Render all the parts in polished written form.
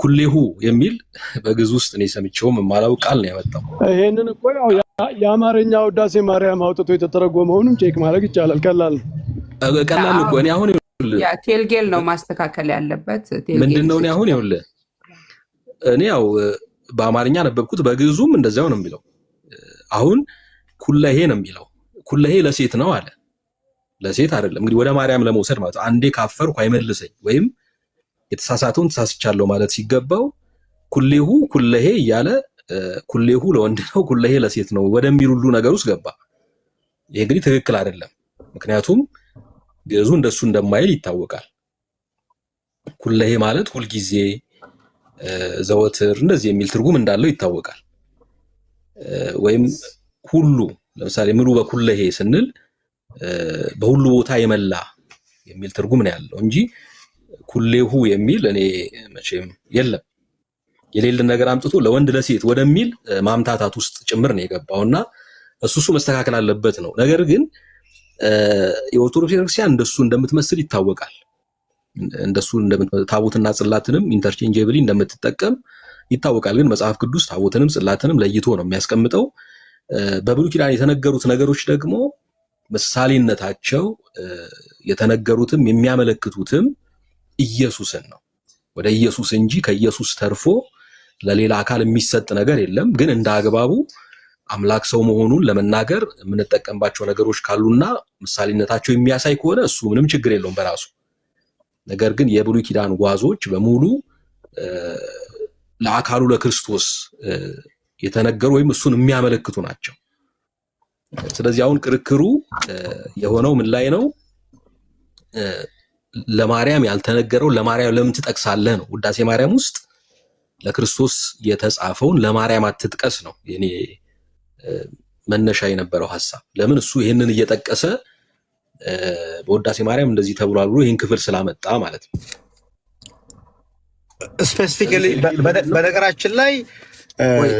ኩሌሁ የሚል በግዕዝ ውስጥ እኔ ሰምቼውም የማላውቅ ቃል ነው ያመጣው። ይሄንን እኮ ያው የአማርኛ ውዳሴ ማርያም አውጥቶ የተተረጎመውንም ቼክ ማድረግ ይቻላል። ቀላል ነው። ቀላል እኮ እኔ አሁን ያ ቴልጌል ነው ማስተካከል ያለበት። ቴልጌል ምንድነው እኔ አሁን ይኸውልህ እኔ ያው በአማርኛ ነበብኩት በግዕዙም እንደዛው ነው የሚለው። አሁን ኩለሄ ነው የሚለው። ኩለሄ ለሴት ነው አለ። ለሴት አይደለም እንግዲህ ወደ ማርያም ለመውሰድ ማለት አንዴ ካፈርኩ አይመልሰኝ ወይም የተሳሳተውን ተሳስቻለሁ ማለት ሲገባው ኩሌሁ ኩለሄ እያለ ኩሌሁ ለወንድ ነው ኩለሄ ለሴት ነው ወደሚል ሁሉ ነገር ውስጥ ገባ። ይሄ እንግዲህ ትክክል አይደለም። ምክንያቱም ግዕዙ እንደሱ እንደማይል ይታወቃል። ኩለሄ ማለት ሁልጊዜ ዘወትር እንደዚህ የሚል ትርጉም እንዳለው ይታወቃል። ወይም ሁሉ ለምሳሌ ምሉ በኩለሄ ስንል በሁሉ ቦታ የመላ የሚል ትርጉም ነው ያለው እንጂ ኩሌሁ የሚል እኔ መቼም የለም። የሌለ ነገር አምጥቶ ለወንድ ለሴት ወደሚል ማምታታት ውስጥ ጭምር ነው የገባውና እሱ መስተካከል አለበት ነው። ነገር ግን የኦርቶዶክስ ቤተክርስቲያን እንደሱ እንደምትመስል ይታወቃል። እንደሱ ታቦትና ጽላትንም ኢንተርቼንጀብሊ እንደምትጠቀም ይታወቃል። ግን መጽሐፍ ቅዱስ ታቦትንም ጽላትንም ለይቶ ነው የሚያስቀምጠው። በብሉይ ኪዳን የተነገሩት ነገሮች ደግሞ ምሳሌነታቸው የተነገሩትም የሚያመለክቱትም ኢየሱስን ነው። ወደ ኢየሱስ እንጂ ከኢየሱስ ተርፎ ለሌላ አካል የሚሰጥ ነገር የለም። ግን እንደ አግባቡ አምላክ ሰው መሆኑን ለመናገር የምንጠቀምባቸው ነገሮች ካሉና ምሳሌነታቸው የሚያሳይ ከሆነ እሱ ምንም ችግር የለውም በራሱ። ነገር ግን የብሉይ ኪዳን ጓዞች በሙሉ ለአካሉ ለክርስቶስ የተነገሩ ወይም እሱን የሚያመለክቱ ናቸው። ስለዚህ አሁን ክርክሩ የሆነው ምን ላይ ነው? ለማርያም ያልተነገረው ለማርያም ለምን ትጠቅሳለህ ነው። ውዳሴ ማርያም ውስጥ ለክርስቶስ የተጻፈውን ለማርያም አትጥቀስ ነው የኔ መነሻ የነበረው ሐሳብ። ለምን እሱ ይሄንን እየጠቀሰ በውዳሴ ማርያም እንደዚህ ተብሏል ብሎ ይሄን ክፍል ስላመጣ ማለት ነው። ስፔሲፊካሊ በነገራችን ላይ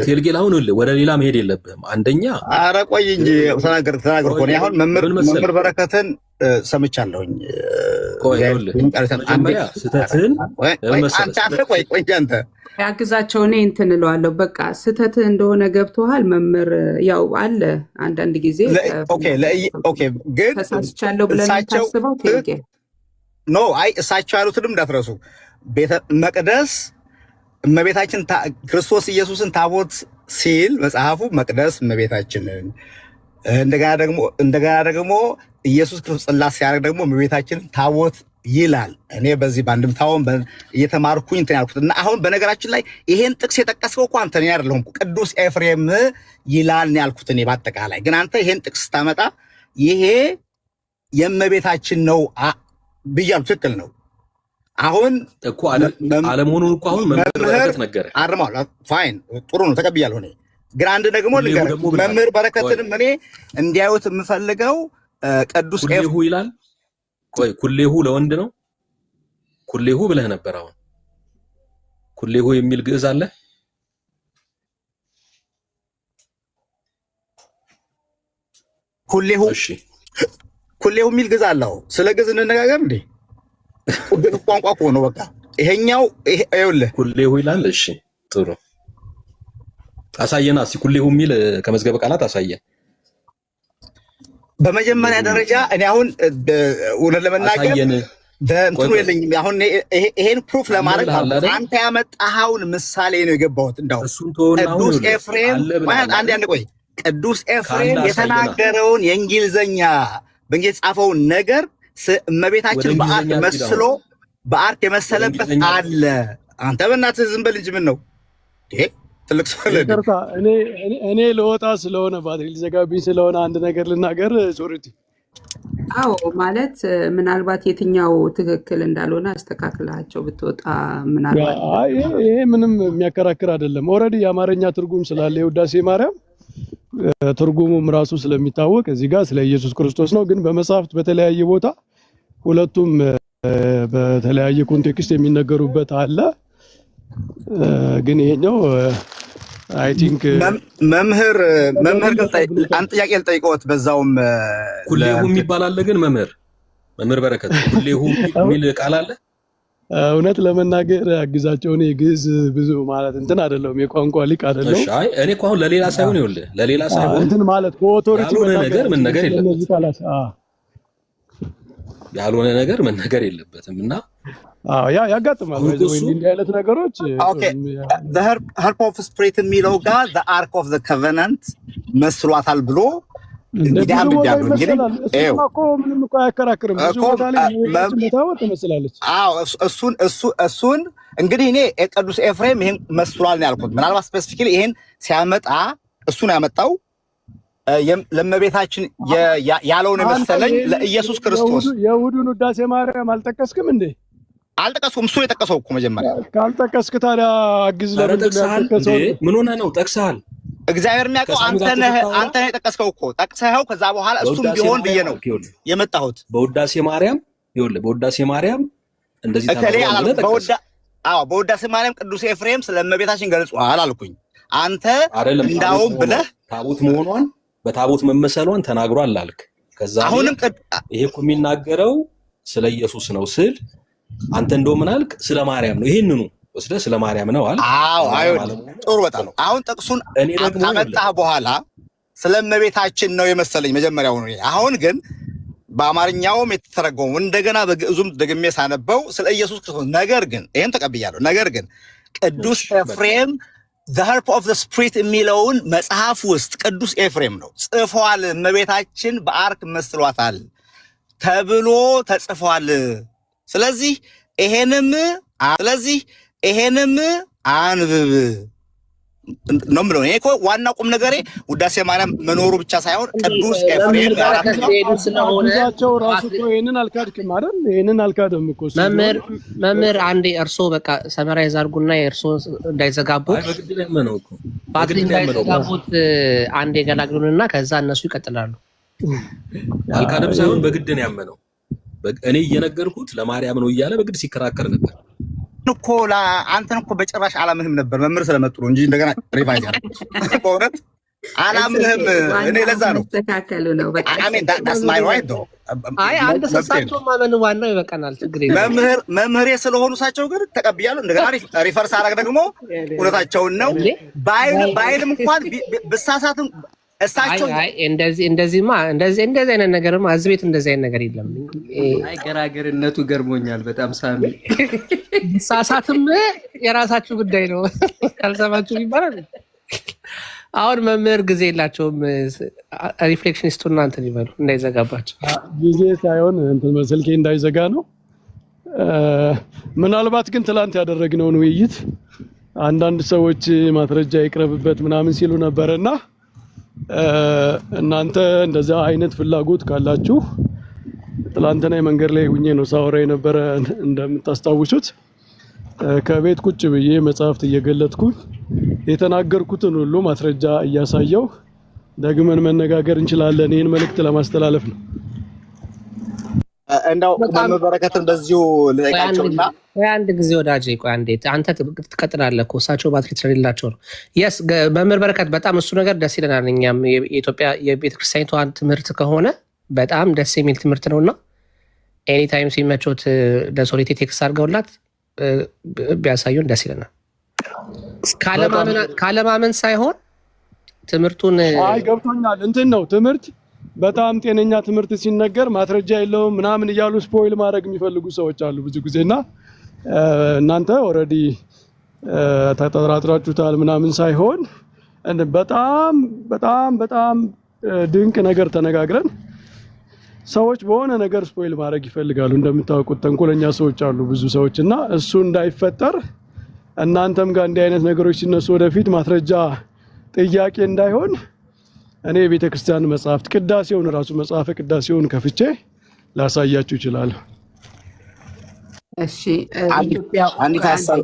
ቴልጌል አሁን ወደ ሌላ መሄድ የለብህም። አንደኛ ኧረ ቆይ እንጂ ተናገር እኮ ነው። አሁን መምህር በረከትን ሰምቻለሁኝ። አንተ ያግዛቸው እኔ እንትን እለዋለሁ። በቃ ስህተትህ እንደሆነ ገብቶሃል መምህር። ያው አለ አንዳንድ ጊዜ ግን ተሳስቻለሁ ብለን ታስበው ቴልጌል ኖ አይ እሳቸው ያሉትንም እንዳትረሱ። ቤተ መቅደስ እመቤታችን ክርስቶስ ኢየሱስን ታቦት ሲል መጽሐፉ መቅደስ እመቤታችንን እንደገና ደግሞ ኢየሱስ ክርስቶስ ጽላት ሲያደርግ ደግሞ እመቤታችንን ታቦት ይላል። እኔ በዚህ ባንድምታውን እየተማርኩኝ እንትን ያልኩት እና አሁን በነገራችን ላይ ይሄን ጥቅስ የጠቀስከው እኮ አንተ ነህ አይደለሁም። ቅዱስ ኤፍሬም ይላል ነው ያልኩት እኔ በአጠቃላይ። ግን አንተ ይሄን ጥቅስ ስታመጣ ይሄ የእመቤታችን ነው ብያለሁ። ትክክል ነው። አሁን እኮ አለመሆኑን እኮ አሁን መምህር ነገረ አርማው ፋይን ጥሩ ነው ተቀብያለሁ። እኔ ግን አንድ ደግሞ ልንገር መምህር በረከትንም እኔ እንዲያዩት የምፈልገው ቅዱስ ኩሌሁ ይላል። ቆይ ኩሌሁ ለወንድ ነው? ኩሌሁ ብለህ ነበር። አሁን ኩሌሁ የሚል ግዕዝ አለ? ኩሌሁ እሺ፣ ኩሌሁ የሚል ግዕዝ አለው። ስለ ግዕዝ እንነጋገር እንዴ? ቋንቋ እኮ ነው በቃ። ይሄኛው ይኸውልህ ኩሌሁ ይላል። እሺ ጥሩ አሳየና። እስኪ ኩሌሁ የሚል ከመዝገበ ቃላት አሳየን። በመጀመሪያ ደረጃ እኔ አሁን እውነት ለመናገር በእንትኑ የለኝም። አሁን ይሄን ፕሩፍ ለማድረግ አንተ ያመጣኸውን ምሳሌ ነው የገባሁት። እንዳው ቅዱስ ኤፍሬም አንድ ቆይ ቅዱስ ኤፍሬም የተናገረውን የእንግሊዘኛ በእንግሊዝ የጻፈውን ነገር እመቤታችን በአርት የመሰለበት አለ። አንተ በእናትህ ዝም በል እንጂ ምን ነው ይሄ? ትልቅ ሰው ይቅርታ፣ እኔ ለወጣ ስለሆነ ባትሪ ሊዘጋብኝ ስለሆነ አንድ ነገር ልናገር። ሶሪቲ አዎ፣ ማለት ምናልባት የትኛው ትክክል እንዳልሆነ አስተካክላቸው ብትወጣ ምናልባት ይሄ ምንም የሚያከራክር አይደለም። ኦልሬዲ የአማርኛ ትርጉም ስላለ የውዳሴ ማርያም ትርጉሙም ራሱ ስለሚታወቅ እዚህ ጋር ስለ ኢየሱስ ክርስቶስ ነው። ግን በመጽሐፍት በተለያየ ቦታ ሁለቱም በተለያየ ኮንቴክስት የሚነገሩበት አለ። ግን ይሄኛው አይ ቲንክ መምህር አንድ ጥያቄ ልጠይቅዎት በዛውም ኩሌሁ የሚባል አለ። ግን መምህር በረከት ኩሌሁ የሚል ቃል አለ እውነት ለመናገር አግዛቸው እኔ ግዕዝ ብዙ ማለት እንትን አይደለም የቋንቋ ሊቅ አይደለም። እሺ አይ እኔ እኮ አሁን ለሌላ ሳይሆን ይኸውልህ ለሌላ ሳይሆን እንትን ማለት በኦቶሪቲ መነገር ያልሆነ ነገር መነገር የለበትም እና ያ ያጋጥማል ወይ እንዲህ አይነት ነገሮች። ኦኬ the help of spirit የሚለው ጋር the ark of the covenant መስሏታል ብሎ እንግዲህ አንድ ዲያብሎ እንግዲህ እኮ ምንም እኮ አያከራክርም ብዙ ቦታ ላይ ነው ተመስላለች። አዎ እሱን እንግዲህ እኔ ቅዱስ ኤፍሬም ይሄን መስሏል ነው ያልኩት። ምናልባት ስፔሲፊካሊ ይሄን ሲያመጣ እሱን ያመጣው ለእመቤታችን ያለውን መሰለኝ ለኢየሱስ ክርስቶስ የእሑዱን ውዳሴ ማርያም አልጠቀስክም እንዴ? አልጠቀስኩም። እሱ የጠቀሰው እኮ መጀመሪያ ካልጠቀስክ ታዲያ አግዝ ለምንድን ነው ያልጠቀሰው? ምን ሆነ ነው ጠቅሰሃል? እግዚአብሔር የሚያውቀው አንተ ነህ የጠቀስከው እኮ ጠቅሰኸው ከዛ በኋላ እሱም ቢሆን ብዬ ነው የመጣሁት። በውዳሴ ማርያም ይኸውልህ በውዳሴ ማርያም እንደዚህ ተናግሯል። በውዳሴ ማርያም ቅዱስ ኤፍሬም ስለእመቤታችን ገልጿል አልኩኝ። አንተ እንዳውም ብለህ ታቦት መሆኗን በታቦት መመሰሏን ተናግሯል አልክ። ከዛ አሁንም ይሄ እኮ የሚናገረው ስለ ኢየሱስ ነው ስል አንተ እንደው ምን አልክ? ስለ ማርያም ነው። ይሄንኑ ወስደህ ስለ ማርያም ነው አልክ። አዎ ጥሩ በጣም ነው። አሁን ጥቅሱን አመጣህ በኋላ ስለ እመቤታችን ነው የመሰለኝ መጀመሪያው ነው። አሁን ግን በአማርኛውም የተተረጎመው እንደገና በግዕዙም ደግሜ ሳነበው ስለ ኢየሱስ ክርስቶስ ነገር ግን ይሄን ተቀብያለሁ። ነገር ግን ቅዱስ ኤፍሬም the help of the spirit የሚለውን መጽሐፍ ውስጥ ቅዱስ ኤፍሬም ነው ጽፏል። እመቤታችን በአርክ መስሏታል ተብሎ ተጽፏል። ስለዚህ ይሄንም አንብብ ነው የምለው። እኔ እኮ ዋና ቁም ነገሬ ውዳሴ ማርያም መኖሩ ብቻ ሳይሆን ቅዱስ ኤፍሬም ስለሆነቸው ራሱ እኮ ይሄንን አልካድክም አይደል? ይሄንን አልካድም እኮ መምህር አንዴ እርሶ በቃ ሰመራይዝ አድርጉና እርሶ እንዳይዘጋቡት አንዴ ገላግሉንና ከዛ እነሱ ይቀጥላሉ። አልካድም ሳይሆን በግድ ነው ያመነው። እኔ እየነገርኩት ለማርያም ነው እያለ በግድ ሲከራከር ነበር እኮ አንተን እኮ በጭራሽ አላምህም ነበር መምህር ስለመጡ ነው እንጂ እንደገና ሪቫይዝ ያደርኩት በእውነት አላምህም። እኔ ለዛ ነው ተካከሉ ነው በቃ አሜን ዳስ ማይ ራይት ዶ አይ አንድ ሰሳቸው ማመን ዋናው ይበቃናል። ችግር የለም መምህሬ ስለሆኑ ሳቸው ግን ተቀብያለሁ። እንደገና ሪፈርስ አደረግ ደግሞ እውነታቸውን ነው ባይልም እንኳን ብሳሳትም እሳቸው እንደዚህ አይነት ነገርማ እዚህ ቤት እንደዚህ አይነት ነገር የለም። አይ ገራገርነቱ ገርሞኛል በጣም ሳሚ። ሳሳትም የራሳችሁ ጉዳይ ነው ካልሰማችሁ ይባላል። አሁን መምህር ጊዜ የላቸውም። ሪፍሌክሽኒስቱና እንትን ይበሉ እንዳይዘጋባቸው። ጊዜ ሳይሆን እንትን መስልኬ እንዳይዘጋ ነው። ምናልባት ግን ትላንት ያደረግነውን ውይይት አንዳንድ ሰዎች ማስረጃ ይቅረብበት ምናምን ሲሉ ነበርና እናንተ እንደዛ አይነት ፍላጎት ካላችሁ ትላንትና መንገድ ላይ ሁኜ ነው ሳወራ የነበረ እንደምታስታውሱት። ከቤት ቁጭ ብዬ መጽሐፍት እየገለጥኩ የተናገርኩትን ሁሉ ማስረጃ እያሳየው ደግመን መነጋገር እንችላለን። ይሄን መልእክት ለማስተላለፍ ነው። እንደው በረከትን በዚሁ ለቃቸውና አንድ ጊዜ ወዳጄ ቆይ አንዴ አንተ ትቀጥላለህ እኮ እሳቸው ባትሪ ስለሌላቸው ነው። የስ መምህር በረከት በጣም እሱ ነገር ደስ ይለናል። እኛም የኢትዮጵያ የቤተክርስቲያኒቷን ትምህርት ከሆነ በጣም ደስ የሚል ትምህርት ነውና ኤኒ ታይም ሲመቾት ለሶሊቲ ቴክስት አድርገውላት ቢያሳዩን ደስ ይለናል። ካለማመን ሳይሆን ትምህርቱን አይ ገብቶኛል። እንትን ነው ትምህርት በጣም ጤነኛ ትምህርት ሲነገር ማስረጃ የለውም ምናምን እያሉ ስፖይል ማድረግ የሚፈልጉ ሰዎች አሉ ብዙ ጊዜና እናንተ ኦልሬዲ ተጠራጥራችሁታል ምናምን ሳይሆን በጣም በጣም በጣም ድንቅ ነገር ተነጋግረን ሰዎች በሆነ ነገር ስፖይል ማድረግ ይፈልጋሉ። እንደምታውቁት ተንኮለኛ ሰዎች አሉ ብዙ ሰዎች እና እሱ እንዳይፈጠር እናንተም ጋር እንዲህ አይነት ነገሮች ሲነሱ ወደፊት ማስረጃ ጥያቄ እንዳይሆን እኔ ቤተክርስቲያን መጽሐፍት ቅዳሴውን ራሱ መጽሐፈ ቅዳሴውን ከፍቼ ላሳያችሁ ይችላል። እሺ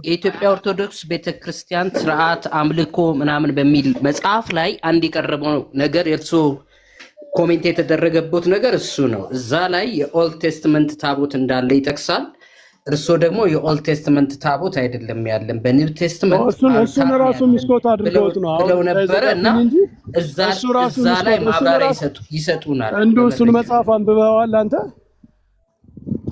የኢትዮጵያ ኦርቶዶክስ ቤተክርስቲያን ስርዓት አምልኮ ምናምን በሚል መጽሐፍ ላይ አንድ የቀረበው ነገር የእርሶ ኮሜንት የተደረገበት ነገር እሱ ነው። እዛ ላይ የኦልድ ቴስትመንት ታቦት እንዳለ ይጠቅሳል። እርሶ ደግሞ የኦልድ ቴስትመንት ታቦት አይደለም ያለን በኒው ቴስትመንት እሱን ራሱ ሚስኮት አድርገውት ነው ብለው ነበረ እና እዛ ላይ ማብራሪያ ይሰጡናል። እንደው እሱን መጽሐፍ አንብበዋል አንተ?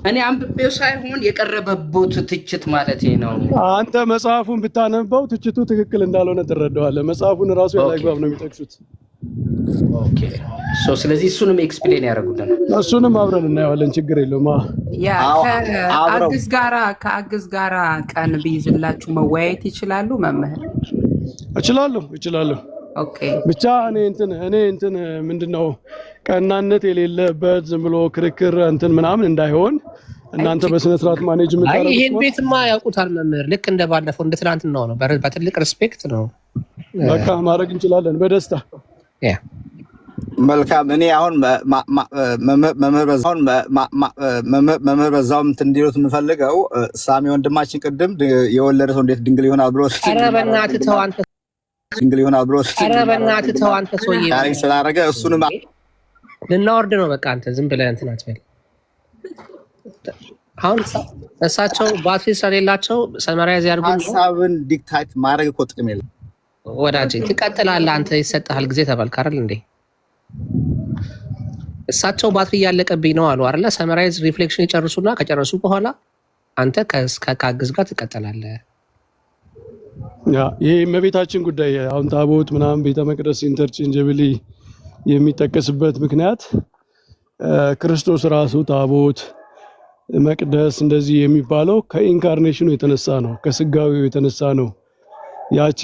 እኔ አንብቤው ሳይሆን የቀረበበት ትችት ማለት ነው። አንተ መጽሐፉን ብታነበው ትችቱ ትክክል እንዳልሆነ ትረዳዋለህ። መጽሐፉን ራሱ ያላግባብ ነው የሚጠቅሱት። ኦኬ ስለዚህ እሱንም ኤክስፕሌን ያደርጉልን፣ እሱንም አብረን እናየዋለን። ችግር የለውም። ያ ከአግዝ ጋራ ቀን ቢይዝላችሁ መወያየት ይችላሉ መምህር? እችላለሁ። ኦኬ ብቻ እኔ እንትን ምንድነው ቀናነት የሌለበት ዝም ብሎ ክርክር እንትን ምናምን እንዳይሆን እናንተ በስነ ስርዓት ማኔጅ የምታረጉት። ይሄን ቤትማ ያውቁታል መምህር፣ ልክ እንደ ባለፈው እንደ ትናንትናው ነው። በትልቅ ሪስፔክት ነው በቃ ማድረግ እንችላለን በደስታ። መልካም። እኔ አሁን መምህር በዛውም እንትን እንዲሉት የምፈልገው ሳሚ ወንድማችን ቅድም የወለደ ሰው እንዴት ድንግል ይሆናል ብሎ ኧረ በእናትህ ተው አንተ ድንግል ይሆናል ብሎ ሰውዬ ታሪክ ስላደረገ እሱንም ልናወርድ ነው። በቃ አንተ ዝም ብለህ እንትን አትበል። አሁን እሳቸው ባትሪ ስለሌላቸው ሰመራይዝ ያርጉ። ሀሳብን ዲክታይት ማድረግ እኮ ጥቅም የለም ወዳጄ። ትቀጥላለህ አንተ፣ ይሰጥሃል ጊዜ ተባልክ አይደል እንዴ? እሳቸው ባትሪ እያለቀብኝ ነው አሉ አይደለ? ሰመራይዝ ሪፍሌክሽን ይጨርሱና ከጨረሱ በኋላ አንተ ከአግዝ ጋር ትቀጥላለህ። ይሄ እመቤታችን ጉዳይ አሁን ታቦት ምናምን ቤተ መቅደስ ኢንተርቼንጀብሊ የሚጠቀስበት ምክንያት ክርስቶስ ራሱ ታቦት መቅደስ እንደዚህ የሚባለው ከኢንካርኔሽኑ የተነሳ ነው፣ ከስጋዊው የተነሳ ነው። ያቺ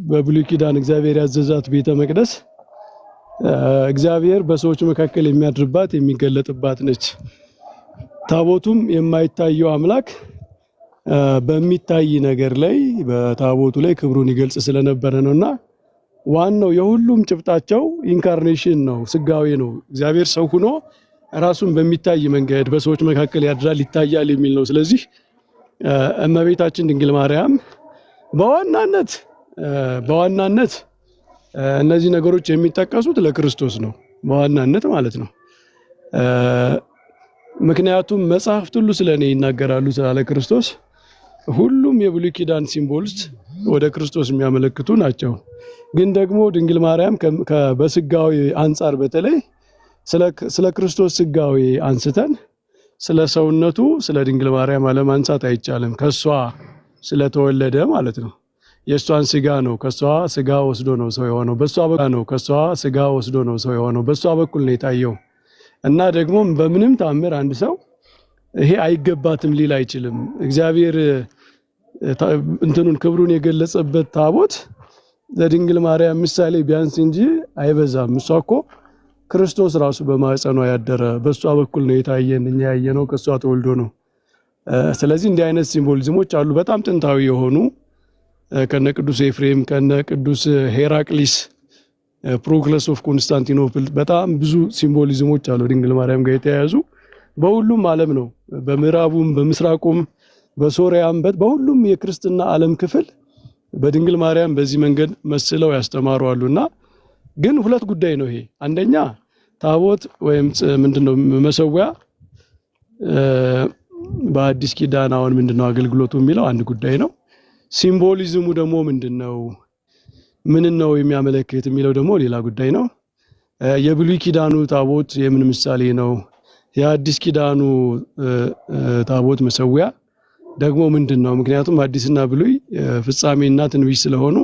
በብሉይ ኪዳን እግዚአብሔር ያዘዛት ቤተ መቅደስ እግዚአብሔር በሰዎች መካከል የሚያድርባት የሚገለጥባት ነች። ታቦቱም የማይታየው አምላክ በሚታይ ነገር ላይ በታቦቱ ላይ ክብሩን ይገልጽ ስለነበረ ነውና ዋናው የሁሉም ጭብጣቸው ኢንካርኔሽን ነው፣ ስጋዌ ነው። እግዚአብሔር ሰው ሆኖ ራሱን በሚታይ መንገድ በሰዎች መካከል ያድራል፣ ይታያል የሚል ነው። ስለዚህ እመቤታችን ድንግል ማርያም በዋናነት እነዚህ ነገሮች የሚጠቀሱት ለክርስቶስ ነው፣ በዋናነት ማለት ነው። ምክንያቱም መጽሐፍት ሁሉ ስለኔ ይናገራሉ ስላለ ክርስቶስ። ሁሉም የብሉይ ኪዳን ሲምቦልስ ወደ ክርስቶስ የሚያመለክቱ ናቸው። ግን ደግሞ ድንግል ማርያም በስጋዊ አንጻር በተለይ ስለ ክርስቶስ ስጋዊ አንስተን ስለ ሰውነቱ ስለ ድንግል ማርያም አለማንሳት አይቻልም። ከሷ ስለተወለደ ማለት ነው። የሷን ስጋ ነው ከሷ ስጋ ወስዶ ነው ሰው የሆነው። በሷ በኩል ነው የታየው እና ደግሞ በምንም ታምር አንድ ሰው ይሄ አይገባትም ሊል አይችልም። እግዚአብሔር እንትኑን ክብሩን የገለጸበት ታቦት ለድንግል ማርያም ምሳሌ ቢያንስ እንጂ አይበዛም። እሷ እኮ ክርስቶስ ራሱ በማህፀኗ ያደረ በሷ በኩል ነው የታየን፣ እኛ ያየነው ከሷ ተወልዶ ነው። ስለዚህ እንዲህ አይነት ሲምቦሊዝሞች አሉ በጣም ጥንታዊ የሆኑ ከነ ቅዱስ ኤፍሬም ከነ ቅዱስ ሄራቅሊስ ፕሮክለስ ኦፍ ኮንስታንቲኖፕል በጣም ብዙ ሲምቦሊዝሞች አሉ ድንግል ማርያም ጋር የተያያዙ በሁሉም ዓለም ነው፣ በምዕራቡም በምስራቁም በሶሪያም በሁሉም የክርስትና ዓለም ክፍል በድንግል ማርያም በዚህ መንገድ መስለው ያስተማሩ አሉና ግን ሁለት ጉዳይ ነው ይሄ። አንደኛ ታቦት ወይም ምንድነው መሰዊያ በአዲስ ኪዳን አሁን ምንድነው አገልግሎቱ የሚለው አንድ ጉዳይ ነው። ሲምቦሊዝሙ ደግሞ ምንድነው ምን ነው የሚያመለክት የሚለው ደግሞ ሌላ ጉዳይ ነው። የብሉይ ኪዳኑ ታቦት የምን ምሳሌ ነው? የአዲስ ኪዳኑ ታቦት መሰዊያ ደግሞ ምንድነው? ምክንያቱም አዲስና ብሉይ ፍጻሜና ትንቢት ስለሆኑ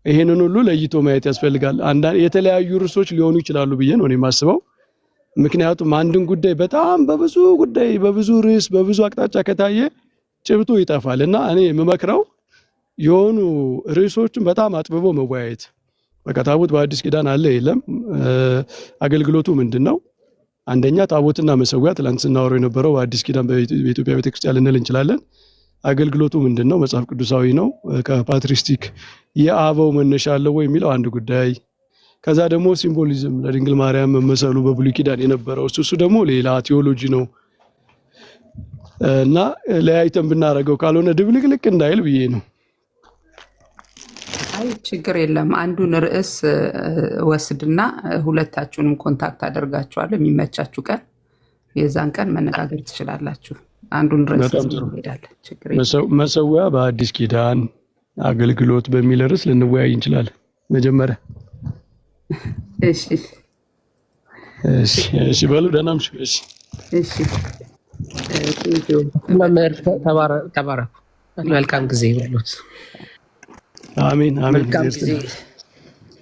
ይሄንን ሁሉ ለይቶ ማየት ያስፈልጋል። የተለያዩ ርዕሶች ሊሆኑ ይችላሉ ብዬ ነው የማስበው። ምክንያቱም አንድን ጉዳይ በጣም በብዙ ርዕስ በብዙ አቅጣጫ ከታየ ጭብጡ ይጠፋል እና እኔ የምመክረው የሆኑ ርዕሶችን በጣም አጥብቦ መወያየት። በቃ ታቦት በአዲስ ኪዳን አለ የለም፣ አገልግሎቱ ምንድነው? አንደኛ ታቦትና መሰዊያ ትላንት ስናወራው የነበረው በአዲስ ኪዳን በኢትዮጵያ ቤተክርስቲያን ልንል እንችላለን። አገልግሎቱ ምንድነው? መጽሐፍ ቅዱሳዊ ነው? ከፓትሪስቲክ የአበው መነሻ አለው ወይ የሚለው አንድ ጉዳይ። ከዛ ደግሞ ሲምቦሊዝም ለድንግል ማርያም መመሰሉ በብሉይ ኪዳን የነበረው እሱ ደግሞ ሌላ ቲዮሎጂ ነው እና ለያይተን ብናረገው ካልሆነ ድብልቅልቅ እንዳይል ብዬ ነው። አይ ችግር የለም። አንዱን ርዕስ ወስድና ሁለታችሁንም ኮንታክት አደርጋችኋለሁ። የሚመቻችሁ ቀን የዛን ቀን መነጋገር ትችላላችሁ። አንዱን ርዕስ እንሄዳለን። ችግር የለም። መሰዊያ በአዲስ ኪዳን አገልግሎት በሚል ርዕስ ልንወያይ እንችላለን መጀመሪያ። እሺ በሉ ደህና ምሽ። እሺ መምህር ተባረኩ። መልካም ጊዜ ይሁንልዎት። አሜን አሜን።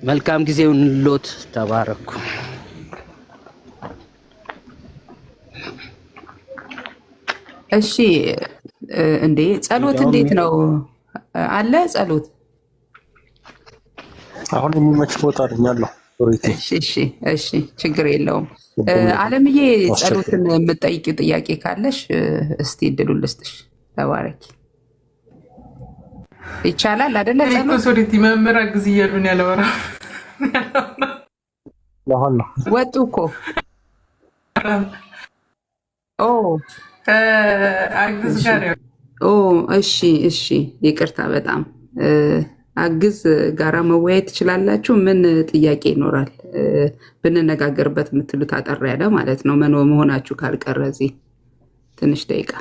መልካም ጊዜ ይሁንልዎት። ተባረኩ። እሺ እንዴ ጸሎት እንዴት ነው አለ? ጸሎት አሁን የሚመች ቦታ አገኛለሁ። እሺ ችግር የለውም። አለምዬ ጸሎትን የምትጠይቂው ጥያቄ ካለሽ እስቲ እድሉን ልስጥሽ። ተባረኪ። ይቻላል አይደለ? ጸሎት ሶሪቲ መምህር አግዝ እያሉን ያለወራ ወጡ እኮ አግዝ ጋር እሺ ይቅርታ በጣም አግዝ ጋራ መወያየት ትችላላችሁ። ምን ጥያቄ ይኖራል ብንነጋገርበት የምትሉት አጠር ያለ ማለት ነው። መሆናችሁ ካልቀረ እዚህ ትንሽ ደቂቃ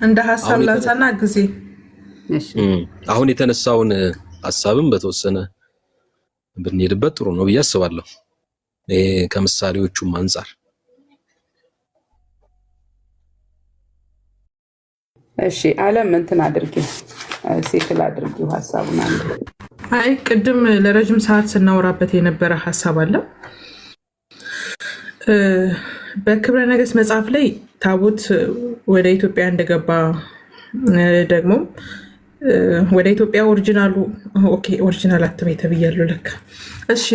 እንደ ሀሳብ ላንሳና ጊዜ አሁን የተነሳውን ሀሳብም በተወሰነ ብንሄድበት ጥሩ ነው ብዬ አስባለሁ። ከምሳሌዎቹም አንፃር እሺ አለም እንትን አድርጊው ሴትል አድርጊው ሀሳቡን አንድ አይ ቅድም ለረጅም ሰዓት ስናወራበት የነበረ ሀሳብ አለ። በክብረ ነገሥት መጽሐፍ ላይ ታቦት ወደ ኢትዮጵያ እንደገባ ደግሞ ወደ ኢትዮጵያ ኦሪጂናል አትበይ ተብያለሁ ለካ። እሺ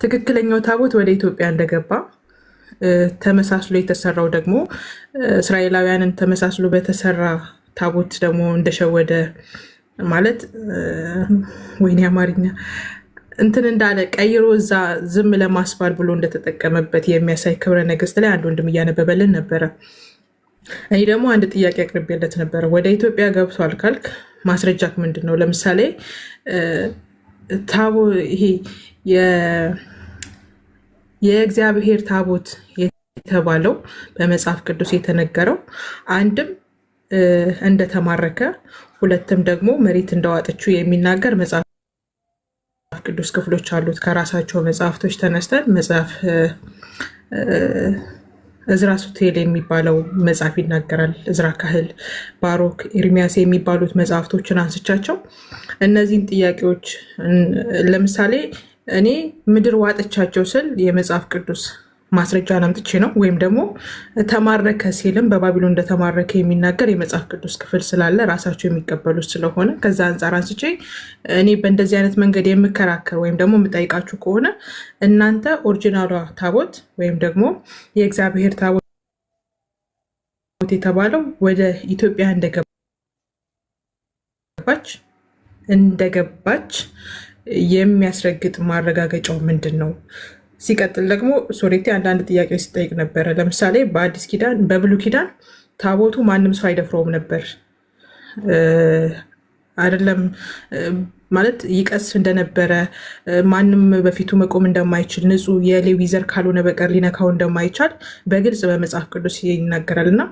ትክክለኛው ታቦት ወደ ኢትዮጵያ እንደገባ ተመሳስሎ የተሰራው ደግሞ እስራኤላውያንን ተመሳስሎ በተሰራ ታቦት ደግሞ እንደሸወደ ማለት ወይኔ አማርኛ እንትን እንዳለ ቀይሮ እዛ ዝም ለማስባል ብሎ እንደተጠቀመበት የሚያሳይ ክብረ ነገሥት ላይ አንድ ወንድም እያነበበልን ነበረ። እኔ ደግሞ አንድ ጥያቄ አቅርቤለት ነበረ። ወደ ኢትዮጵያ ገብቷል ካልክ ማስረጃክ ምንድን ነው? ለምሳሌ ይሄ የእግዚአብሔር ታቦት የተባለው በመጽሐፍ ቅዱስ የተነገረው አንድም እንደተማረከ ሁለትም ደግሞ መሬት እንደዋጠችው የሚናገር መጽሐፍ ቅዱስ ክፍሎች አሉት። ከራሳቸው መጽሐፍቶች ተነስተን መጽሐፍ እዝራ ሱቴል የሚባለው መጽሐፍ ይናገራል። እዝራ ካህል፣ ባሮክ፣ ኤርሚያስ የሚባሉት መጽሐፍቶችን አንስቻቸው እነዚህን ጥያቄዎች ለምሳሌ እኔ ምድር ዋጠቻቸው ስል የመጽሐፍ ቅዱስ ማስረጃ አምጥቼ ነው፣ ወይም ደግሞ ተማረከ ሲልም በባቢሎን እንደተማረከ የሚናገር የመጽሐፍ ቅዱስ ክፍል ስላለ ራሳቸው የሚቀበሉት ስለሆነ ከዛ አንጻር አንስቼ እኔ በእንደዚህ አይነት መንገድ የምከራከር ወይም ደግሞ የምጠይቃችሁ ከሆነ እናንተ ኦሪጂናሏ ታቦት ወይም ደግሞ የእግዚአብሔር ታቦት የተባለው ወደ ኢትዮጵያ እንደገባች የሚያስረግጥ ማረጋገጫው ምንድን ነው? ሲቀጥል ደግሞ ሶሬቴ አንዳንድ ጥያቄ ሲጠይቅ ነበረ። ለምሳሌ በአዲስ ኪዳን በብሉይ ኪዳን ታቦቱ ማንም ሰው አይደፍረውም ነበር አይደለም ማለት ይቀስ እንደነበረ ማንም በፊቱ መቆም እንደማይችል ንጹሕ የሌዊ ዘር ካልሆነ በቀር ሊነካው እንደማይቻል በግልጽ በመጽሐፍ ቅዱስ ይናገራል። እና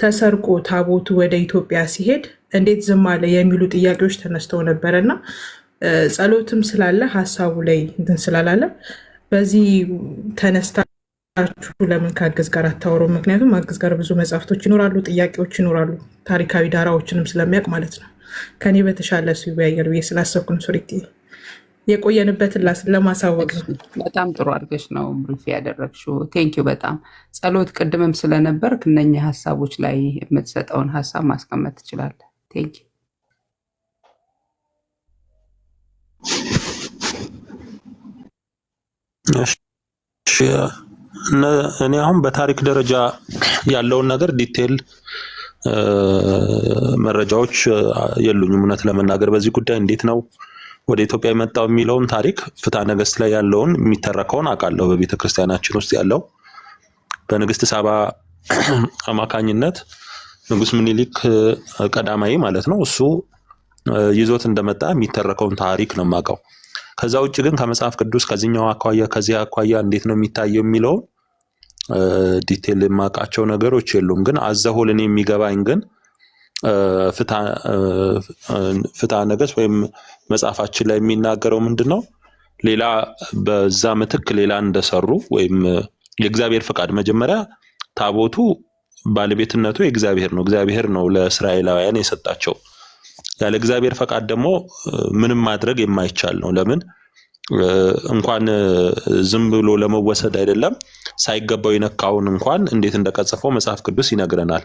ተሰርቆ ታቦቱ ወደ ኢትዮጵያ ሲሄድ እንዴት ዝም አለ የሚሉ ጥያቄዎች ተነስተው ነበረ እና ጸሎትም ስላለ ሀሳቡ ላይ እንትን ስላላለ በዚህ ተነስታችሁ ለምን ከአግዝ ጋር አታወሩ? ምክንያቱም አግዝ ጋር ብዙ መጽሐፍቶች ይኖራሉ፣ ጥያቄዎች ይኖራሉ፣ ታሪካዊ ዳራዎችንም ስለሚያውቅ ማለት ነው። ከኔ በተሻለ እሱ ይወያያል ብዬ ስላሰብኩ ነው። ሶሪቲ የቆየንበትን ለማሳወቅ ነው። በጣም ጥሩ አድርገሽ ነው ብሪፍ ያደረግሽው። ቴንኪው በጣም ጸሎት ቅድምም ስለነበር እነኛ ሀሳቦች ላይ የምትሰጠውን ሀሳብ ማስቀመጥ ትችላለህ። ቴንኪው እኔ አሁን በታሪክ ደረጃ ያለውን ነገር ዲቴል መረጃዎች የሉኝም። እውነት ለመናገር በዚህ ጉዳይ እንዴት ነው ወደ ኢትዮጵያ የመጣው የሚለውን ታሪክ ፍትሐ ነገሥት ላይ ያለውን የሚተረከውን አውቃለሁ። በቤተ ክርስቲያናችን ውስጥ ያለው በንግስት ሳባ አማካኝነት ንጉስ ምኒልክ ቀዳማዊ ማለት ነው እሱ ይዞት እንደመጣ የሚተረከውን ታሪክ ነው የማውቀው። ከዛ ውጭ ግን ከመጽሐፍ ቅዱስ ከዚህኛው አኳያ ከዚህ አኳያ እንዴት ነው የሚታየው የሚለው ዲቴል የማውቃቸው ነገሮች የሉም። ግን አዘሆል እኔ የሚገባኝ ግን ፍትሐ ነገሥት ወይም መጽሐፋችን ላይ የሚናገረው ምንድነው ሌላ በዛ ምትክ ሌላ እንደሰሩ ወይም የእግዚአብሔር ፈቃድ መጀመሪያ ታቦቱ ባለቤትነቱ የእግዚአብሔር ነው። እግዚአብሔር ነው ለእስራኤላውያን የሰጣቸው። ያለ እግዚአብሔር ፈቃድ ደግሞ ምንም ማድረግ የማይቻል ነው። ለምን እንኳን ዝም ብሎ ለመወሰድ አይደለም ሳይገባው የነካውን እንኳን እንዴት እንደቀጸፈው መጽሐፍ ቅዱስ ይነግረናል።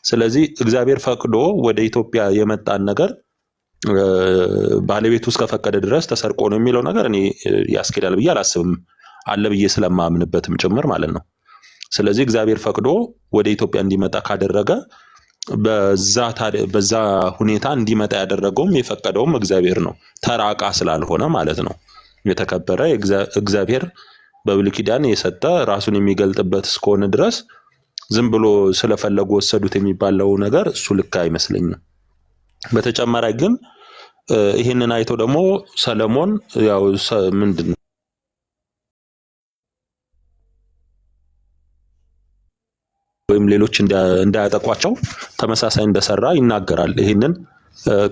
ስለዚህ እግዚአብሔር ፈቅዶ ወደ ኢትዮጵያ የመጣን ነገር ባለቤቱ እስከፈቀደ ድረስ ተሰርቆ ነው የሚለው ነገር እኔ ያስኬዳል ብዬ አላስብም። አለ ብዬ ስለማምንበትም ጭምር ማለት ነው። ስለዚህ እግዚአብሔር ፈቅዶ ወደ ኢትዮጵያ እንዲመጣ ካደረገ በዛ ሁኔታ እንዲመጣ ያደረገውም የፈቀደውም እግዚአብሔር ነው። ተራቃ ስላልሆነ ማለት ነው። የተከበረ እግዚአብሔር በብሉይ ኪዳን የሰጠ ራሱን የሚገልጥበት እስከሆነ ድረስ ዝም ብሎ ስለፈለጉ ወሰዱት የሚባለው ነገር እሱ ልክ አይመስለኝም። በተጨማሪ ግን ይሄንን አይቶ ደግሞ ሰለሞን ያው ምንድነው ወይም ሌሎች እንዳያጠቋቸው ተመሳሳይ እንደሰራ ይናገራል። ይሄንን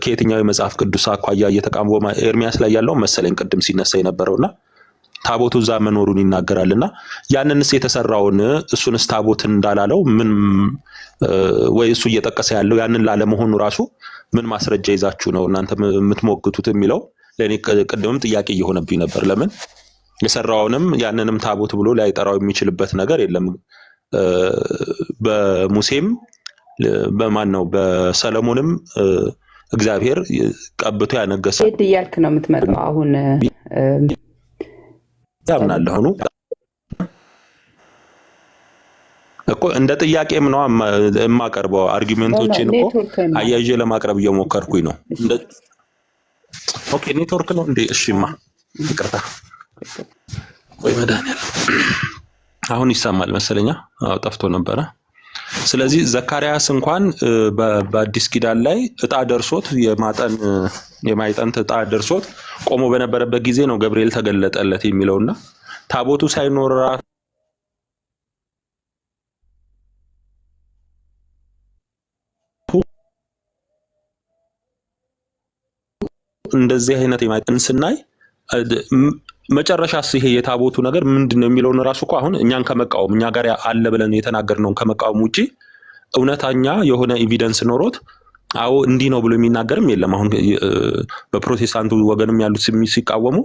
ከየትኛው የመጽሐፍ ቅዱስ አኳያ እየተቃወመ ኤርሚያስ ላይ ያለው መሰለኝ ቅድም ሲነሳ የነበረውና ታቦቱ እዛ መኖሩን ይናገራልና ያንንስ የተሰራውን እሱንስ ታቦት እንዳላለው ምን ወይ እሱ እየጠቀሰ ያለው ያንን ላለመሆኑ ራሱ ምን ማስረጃ ይዛችሁ ነው እናንተ የምትሞግቱት የሚለው ለኔ ቅድምም ጥያቄ እየሆነብኝ ነበር። ለምን የሰራውንም ያንንም ታቦት ብሎ ላይጠራው የሚችልበት ነገር የለም። በሙሴም በማን ነው በሰለሞንም እግዚአብሔር ቀብቶ ያነገሰ እያልክ ነው የምትመጣው አሁን ያምናለሁ ነው እኮ እንደ ጥያቄም ነው የማቀርበው። አርጊውሜንቶችን እኮ አያይዤ ለማቅረብ እየሞከርኩኝ ነው። ኦኬ ኔትወርክ ነው እንዴ? እሺማ ይቅርታ ወይ መድኃኒዓለም አሁን ይሰማል መሰለኛ። አዎ ጠፍቶ ነበረ። ስለዚህ ዘካርያስ እንኳን በአዲስ ኪዳን ላይ እጣ ደርሶት የማይጠንት እጣ ደርሶት ቆሞ በነበረበት ጊዜ ነው ገብርኤል ተገለጠለት የሚለውና ታቦቱ ሳይኖር እንደዚህ አይነት የማይጠን ስናይ መጨረሻስ ይሄ የታቦቱ ነገር ምንድነው የሚለውን ራሱ እኮ አሁን እኛን ከመቃወም እኛ ጋር አለ ብለን የተናገርነውን ከመቃወም ውጪ እውነተኛ የሆነ ኤቪደንስ ኖሮት አዎ እንዲህ ነው ብሎ የሚናገርም የለም። አሁን በፕሮቴስታንቱ ወገንም ያሉት ሲቃወሙ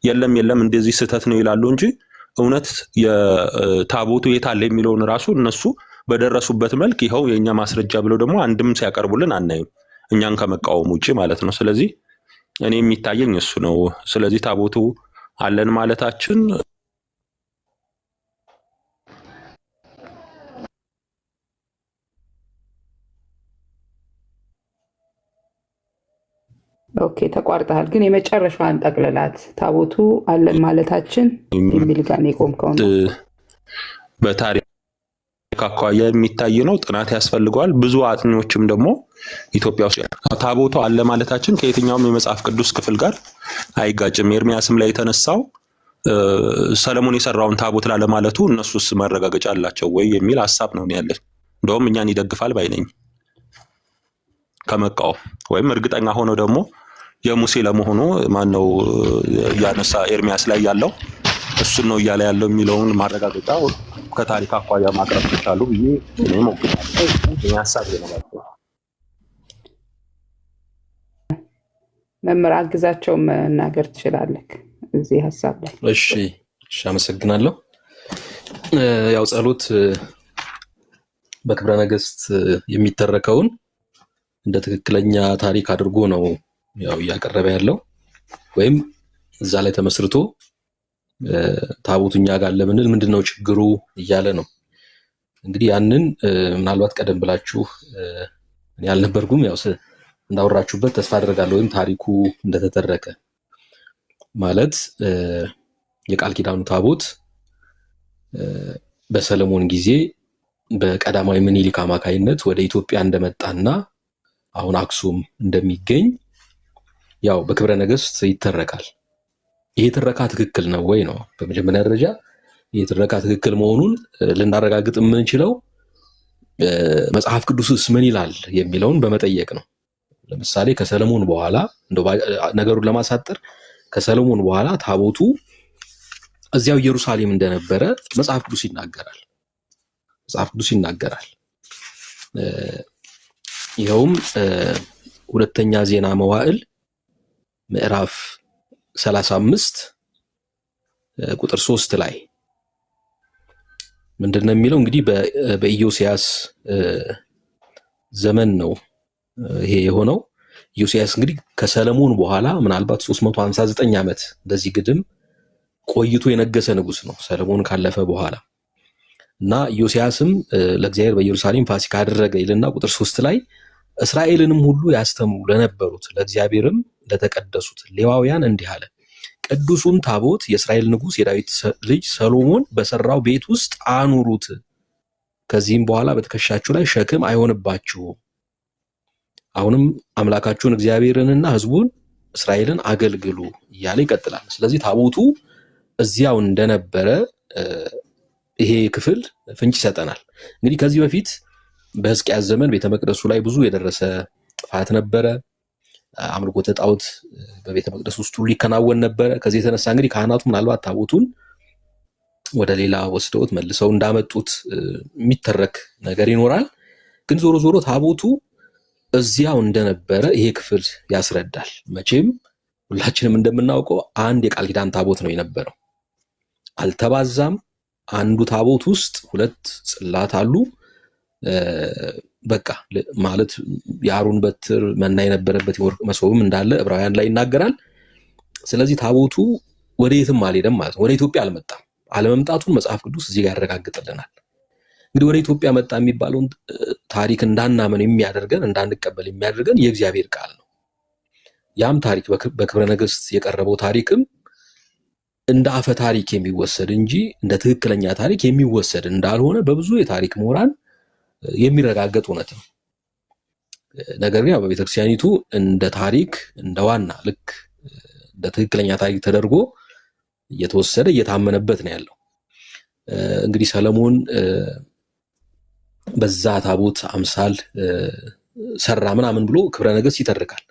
የለም እንደዚህ ስህተት ነው ይላሉ እንጂ እውነት የታቦቱ የት አለ የሚለውን ራሱ እነሱ በደረሱበት መልክ ይኸው የኛ ማስረጃ ብለው ደግሞ አንድም ሲያቀርቡልን አናይም፣ እኛን ከመቃወም ውጪ ማለት ነው። ስለዚህ እኔ የሚታየኝ እሱ ነው። ስለዚህ ታቦቱ አለን ማለታችን ኦኬ ተቋርጠሃል። ግን የመጨረሻዋን ጠቅልላት ታቦቱ አለን ማለታችን የሚል ጋር ነው የቆምከው። በታሪክ አኳያ የሚታይ ነው። ጥናት ያስፈልገዋል። ብዙ አጥኚዎችም ደግሞ ኢትዮጵያ ውስጥ ታቦቱ አለ ማለታችን ከየትኛውም የመጽሐፍ ቅዱስ ክፍል ጋር አይጋጭም። ኤርሚያስም ላይ የተነሳው ሰለሞን የሰራውን ታቦት ላለማለቱ እነሱስ ማረጋገጫ አላቸው ወይ የሚል ሐሳብ ነው ያለኝ። እንደውም እኛን ይደግፋል ባይነኝ ከመቃወም ወይም እርግጠኛ ሆኖ ደግሞ የሙሴ ለመሆኑ ማነው ያነሳ ኤርሚያስ ላይ ያለው እሱን ነው እያለ ያለው የሚለውን ማረጋገጫ ከታሪክ አኳያ ማቅረብ ይችላሉ ብዬ እኔ ሞክራለሁ። ሐሳብ ነው ማለት ነው። መምህር አግዛቸው መናገር ትችላለህ እዚህ ሐሳብ ላይ። እሺ አመሰግናለሁ። ያው ጸሎት በክብረ ነገሥት የሚተረከውን እንደ ትክክለኛ ታሪክ አድርጎ ነው ያው እያቀረበ ያለው ወይም እዛ ላይ ተመስርቶ ታቦቱኛ ጋር ለምንል ምንድነው ችግሩ እያለ ነው። እንግዲህ ያንን ምናልባት ቀደም ብላችሁ እኔ አልነበርኩም ያው እንዳወራችሁበት ተስፋ አደርጋለሁ። ወይም ታሪኩ እንደተተረከ ማለት የቃል ኪዳኑ ታቦት በሰለሞን ጊዜ በቀዳማዊ ምኒልክ አማካይነት ወደ ኢትዮጵያ እንደመጣና አሁን አክሱም እንደሚገኝ ያው በክብረ ነገሥት ይተረካል። ይሄ ትረካ ትክክል ነው ወይ ነው በመጀመሪያ ደረጃ። ይሄ ትረካ ትክክል መሆኑን ልናረጋግጥ የምንችለው መጽሐፍ ቅዱስስ ምን ይላል የሚለውን በመጠየቅ ነው። ለምሳሌ ከሰለሞን በኋላ እንደው ነገሩን ለማሳጠር ከሰለሞን በኋላ ታቦቱ እዚያው ኢየሩሳሌም እንደነበረ መጽሐፍ ቅዱስ ይናገራል። ይኸውም ሁለተኛ ዜና መዋዕል ምዕራፍ 35 ቁጥር 3 ላይ ምንድነው የሚለው? እንግዲህ በኢዮስያስ ዘመን ነው ይሄ የሆነው። ኢዮስያስ እንግዲህ ከሰለሞን በኋላ ምናልባት 359 ዓመት እንደዚህ ግድም ቆይቶ የነገሰ ንጉስ ነው ሰለሞን ካለፈ በኋላ እና ኢዮስያስም ለእግዚአብሔር በኢየሩሳሌም ፋሲካ አደረገ ይልና ቁጥር 3 ላይ እስራኤልንም ሁሉ ያስተምሩ ለነበሩት ለእግዚአብሔርም ለተቀደሱት ሌዋውያን እንዲህ አለ፣ ቅዱሱን ታቦት የእስራኤል ንጉስ የዳዊት ልጅ ሰሎሞን በሰራው ቤት ውስጥ አኑሩት። ከዚህም በኋላ በትከሻችሁ ላይ ሸክም አይሆንባችሁም። አሁንም አምላካችሁን እግዚአብሔርንና ሕዝቡን እስራኤልን አገልግሉ እያለ ይቀጥላል። ስለዚህ ታቦቱ እዚያው እንደነበረ ይሄ ክፍል ፍንጭ ይሰጠናል። እንግዲህ ከዚህ በፊት በሕዝቅያስ ዘመን ቤተ መቅደሱ ላይ ብዙ የደረሰ ጥፋት ነበረ። አምልኮተ ጣዖት በቤተ መቅደስ ውስጥ ሁሉ ሊከናወን ነበረ። ከዚህ የተነሳ እንግዲህ ካህናቱ ምናልባት ታቦቱን ወደ ሌላ ወስደውት መልሰው እንዳመጡት የሚተረክ ነገር ይኖራል። ግን ዞሮ ዞሮ ታቦቱ እዚያው እንደነበረ ይሄ ክፍል ያስረዳል። መቼም ሁላችንም እንደምናውቀው አንድ የቃል ኪዳን ታቦት ነው የነበረው። አልተባዛም። አንዱ ታቦት ውስጥ 2 ጽላት አሉ። በቃ ማለት የአሮን በትር መና የነበረበት የወርቅ መሶብም እንዳለ ዕብራውያን ላይ ይናገራል። ስለዚህ ታቦቱ ወደ የትም አልሄደም ማለት ነው። ወደ ኢትዮጵያ አልመጣም። አለመምጣቱን መጽሐፍ ቅዱስ እዚህ ጋር ያረጋግጥልናል። እንግዲህ ወደ ኢትዮጵያ መጣ የሚባለውን ታሪክ እንዳናመን የሚያደርገን እንዳንቀበል የሚያደርገን የእግዚአብሔር ቃል ነው። ያም ታሪክ በክብረ ነገሥት የቀረበው ታሪክም እንደ አፈ ታሪክ የሚወሰድ እንጂ እንደ ትክክለኛ ታሪክ የሚወሰድ እንዳልሆነ በብዙ የታሪክ ምሁራን የሚረጋገጥ እውነት ነው። ነገር ግን በቤተክርስቲያኒቱ እንደ ታሪክ እንደ ዋና ልክ እንደ ትክክለኛ ታሪክ ተደርጎ እየተወሰደ እየታመነበት ነው ያለው። እንግዲህ ሰለሞን በዛ ታቦት አምሳል ሰራ ምናምን ብሎ ክብረ ነገሥት ይተርካል።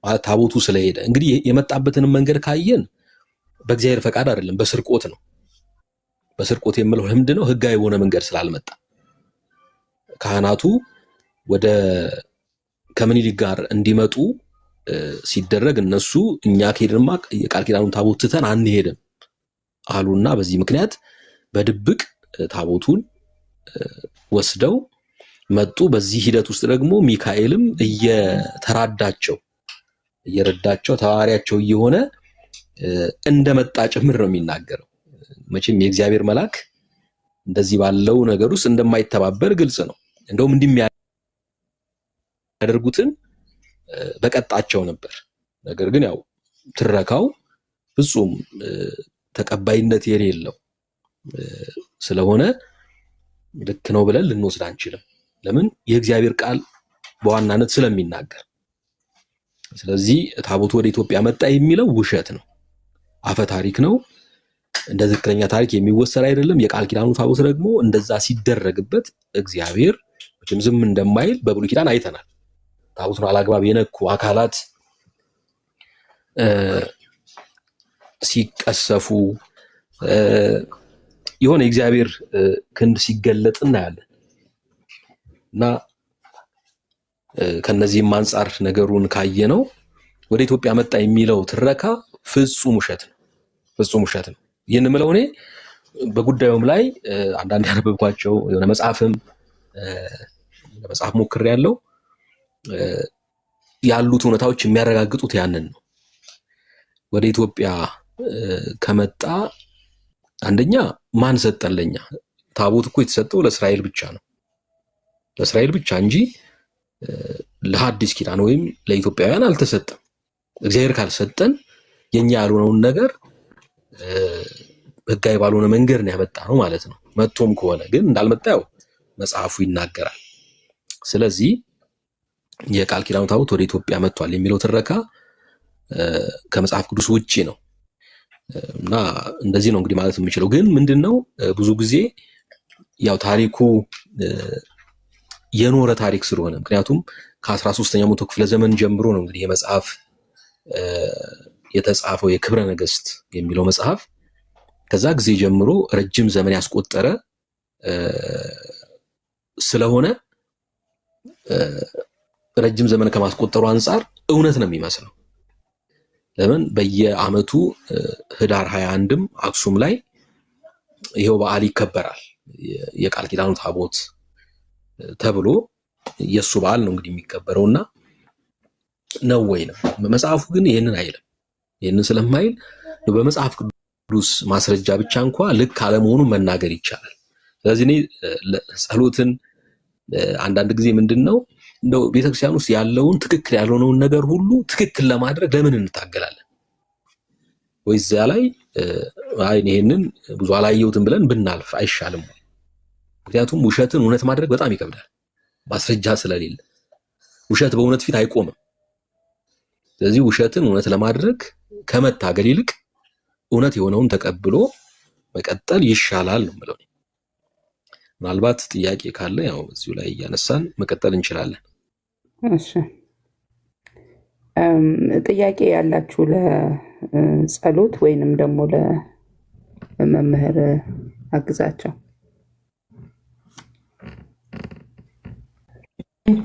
ማለት ታቦቱ ስለሄደ እንግዲህ የመጣበትን መንገድ ካየን በእግዚአብሔር ፈቃድ አይደለም፣ በስርቆት ነው። በስርቆት የምለው ምንድነው? ህጋዊ የሆነ መንገድ ስላልመጣ ካህናቱ ወደ ከምኒልክ ጋር እንዲመጡ ሲደረግ እነሱ እኛ ከሄድንማ የቃል ኪዳኑን ታቦት ትተን አንሄድም አሉና በዚህ ምክንያት በድብቅ ታቦቱን ወስደው መጡ። በዚህ ሂደት ውስጥ ደግሞ ሚካኤልም እየረዳቸው ተዋሪያቸው እየሆነ እንደመጣ ጭምር ነው የሚናገረው። መቼም የእግዚአብሔር መልአክ እንደዚህ ባለው ነገር ውስጥ እንደማይተባበር ግልጽ ነው። እንደውም እንደሚያደርጉትን በቀጣቸው ነበር። ነገር ግን ያው ትረካው ፍጹም ተቀባይነት የሌለው ስለሆነ ልክ ነው ብለን ልንወስድ አንችልም። ለምን? የእግዚአብሔር ቃል በዋናነት ስለሚናገር። ስለዚህ ታቦቱ ወደ ኢትዮጵያ መጣ የሚለው ውሸት ነው፣ አፈ ታሪክ ነው፣ እንደ ትክክለኛ ታሪክ የሚወሰድ አይደለም። የቃል ኪዳኑ ታቦት ደግሞ እንደዛ ሲደረግበት እግዚአብሔር መቼም ዝም እንደማይል በብሉይ ኪዳን አይተናል። ታቦቱን አላግባብ የነኩ አካላት ሲቀሰፉ የሆነ የእግዚአብሔር ክንድ ሲገለጥ እናያለን እና ከነዚህም አንጻር ነገሩን ካየነው ወደ ኢትዮጵያ መጣ የሚለው ትረካ ፍጹም ውሸት ነው። ይህን ምለው እኔ በጉዳዩም ላይ አንዳንድ ያነበብኳቸው የሆነ መጽሐፍም ለመጽሐፍ ሞክር ያለው ያሉት እውነታዎች የሚያረጋግጡት ያንን ነው። ወደ ኢትዮጵያ ከመጣ አንደኛ ማን ሰጠን? ለኛ ታቦት እኮ የተሰጠው ለእስራኤል ብቻ ነው፣ ለእስራኤል ብቻ እንጂ ለሐዲስ ኪዳን ወይም ለኢትዮጵያውያን አልተሰጠም። እግዚአብሔር ካልሰጠን የኛ ያልሆነውን ነገር ህጋዊ ባልሆነ መንገድ ነው ያመጣ ነው ማለት ነው። መጥቶም ከሆነ ግን እንዳልመጣ ያው መጽሐፉ ይናገራል። ስለዚህ የቃል ኪዳኑ ታቦት ወደ ኢትዮጵያ መጥቷል የሚለው ትረካ ከመጽሐፍ ቅዱስ ውጪ ነው እና እንደዚህ ነው እንግዲህ ማለት የምችለው። ግን ምንድነው ብዙ ጊዜ ያው ታሪኩ የኖረ ታሪክ ስለሆነ ምክንያቱም ከ13ኛው መቶ ክፍለ ዘመን ጀምሮ ነው እንግዲህ የመጽሐፍ የተጻፈው የክብረ ነገሥት የሚለው መጽሐፍ ከዛ ጊዜ ጀምሮ ረጅም ዘመን ያስቆጠረ ስለሆነ ረጅም ዘመን ከማስቆጠሩ አንፃር እውነት ነው የሚመስለው። ለምን በየዓመቱ ህዳር 21ም አክሱም ላይ ይሄው በዓል ይከበራል። የቃል ኪዳኑ ታቦት ተብሎ የሱ በዓል ነው እንግዲህ የሚከበረውና ነው ወይ ነው። መጽሐፉ ግን ይሄንን አይልም። ይሄንን ስለማይል በመጽሐፍ ቅዱስ ማስረጃ ብቻ እንኳን ልክ አለመሆኑን መናገር ይቻላል። ስለዚህ እኔ ጸሎትን አንዳንድ ጊዜ ምንድነው እንደው ቤተክርስቲያን ውስጥ ያለውን ትክክል ያልሆነውን ነገር ሁሉ ትክክል ለማድረግ ለምን እንታገላለን? ወይስ እዚያ ላይ አይ ይሄንን ብዙ አላየሁትም ብለን ብናልፍ አይሻልም? ምክንያቱም ውሸትን እውነት ማድረግ በጣም ይከብዳል፣ ማስረጃ ስለሌለ። ውሸት በእውነት ፊት አይቆምም። ስለዚህ ውሸትን እውነት ለማድረግ ከመታገል ይልቅ እውነት የሆነውን ተቀብሎ መቀጠል ይሻላል ነው የምለው። ምናልባት ጥያቄ ካለ ያው እዚሁ ላይ እያነሳን መቀጠል እንችላለን። እሺ ጥያቄ ያላችሁ ለጸሎት ወይንም ደግሞ ለመምህር አግዛቸው?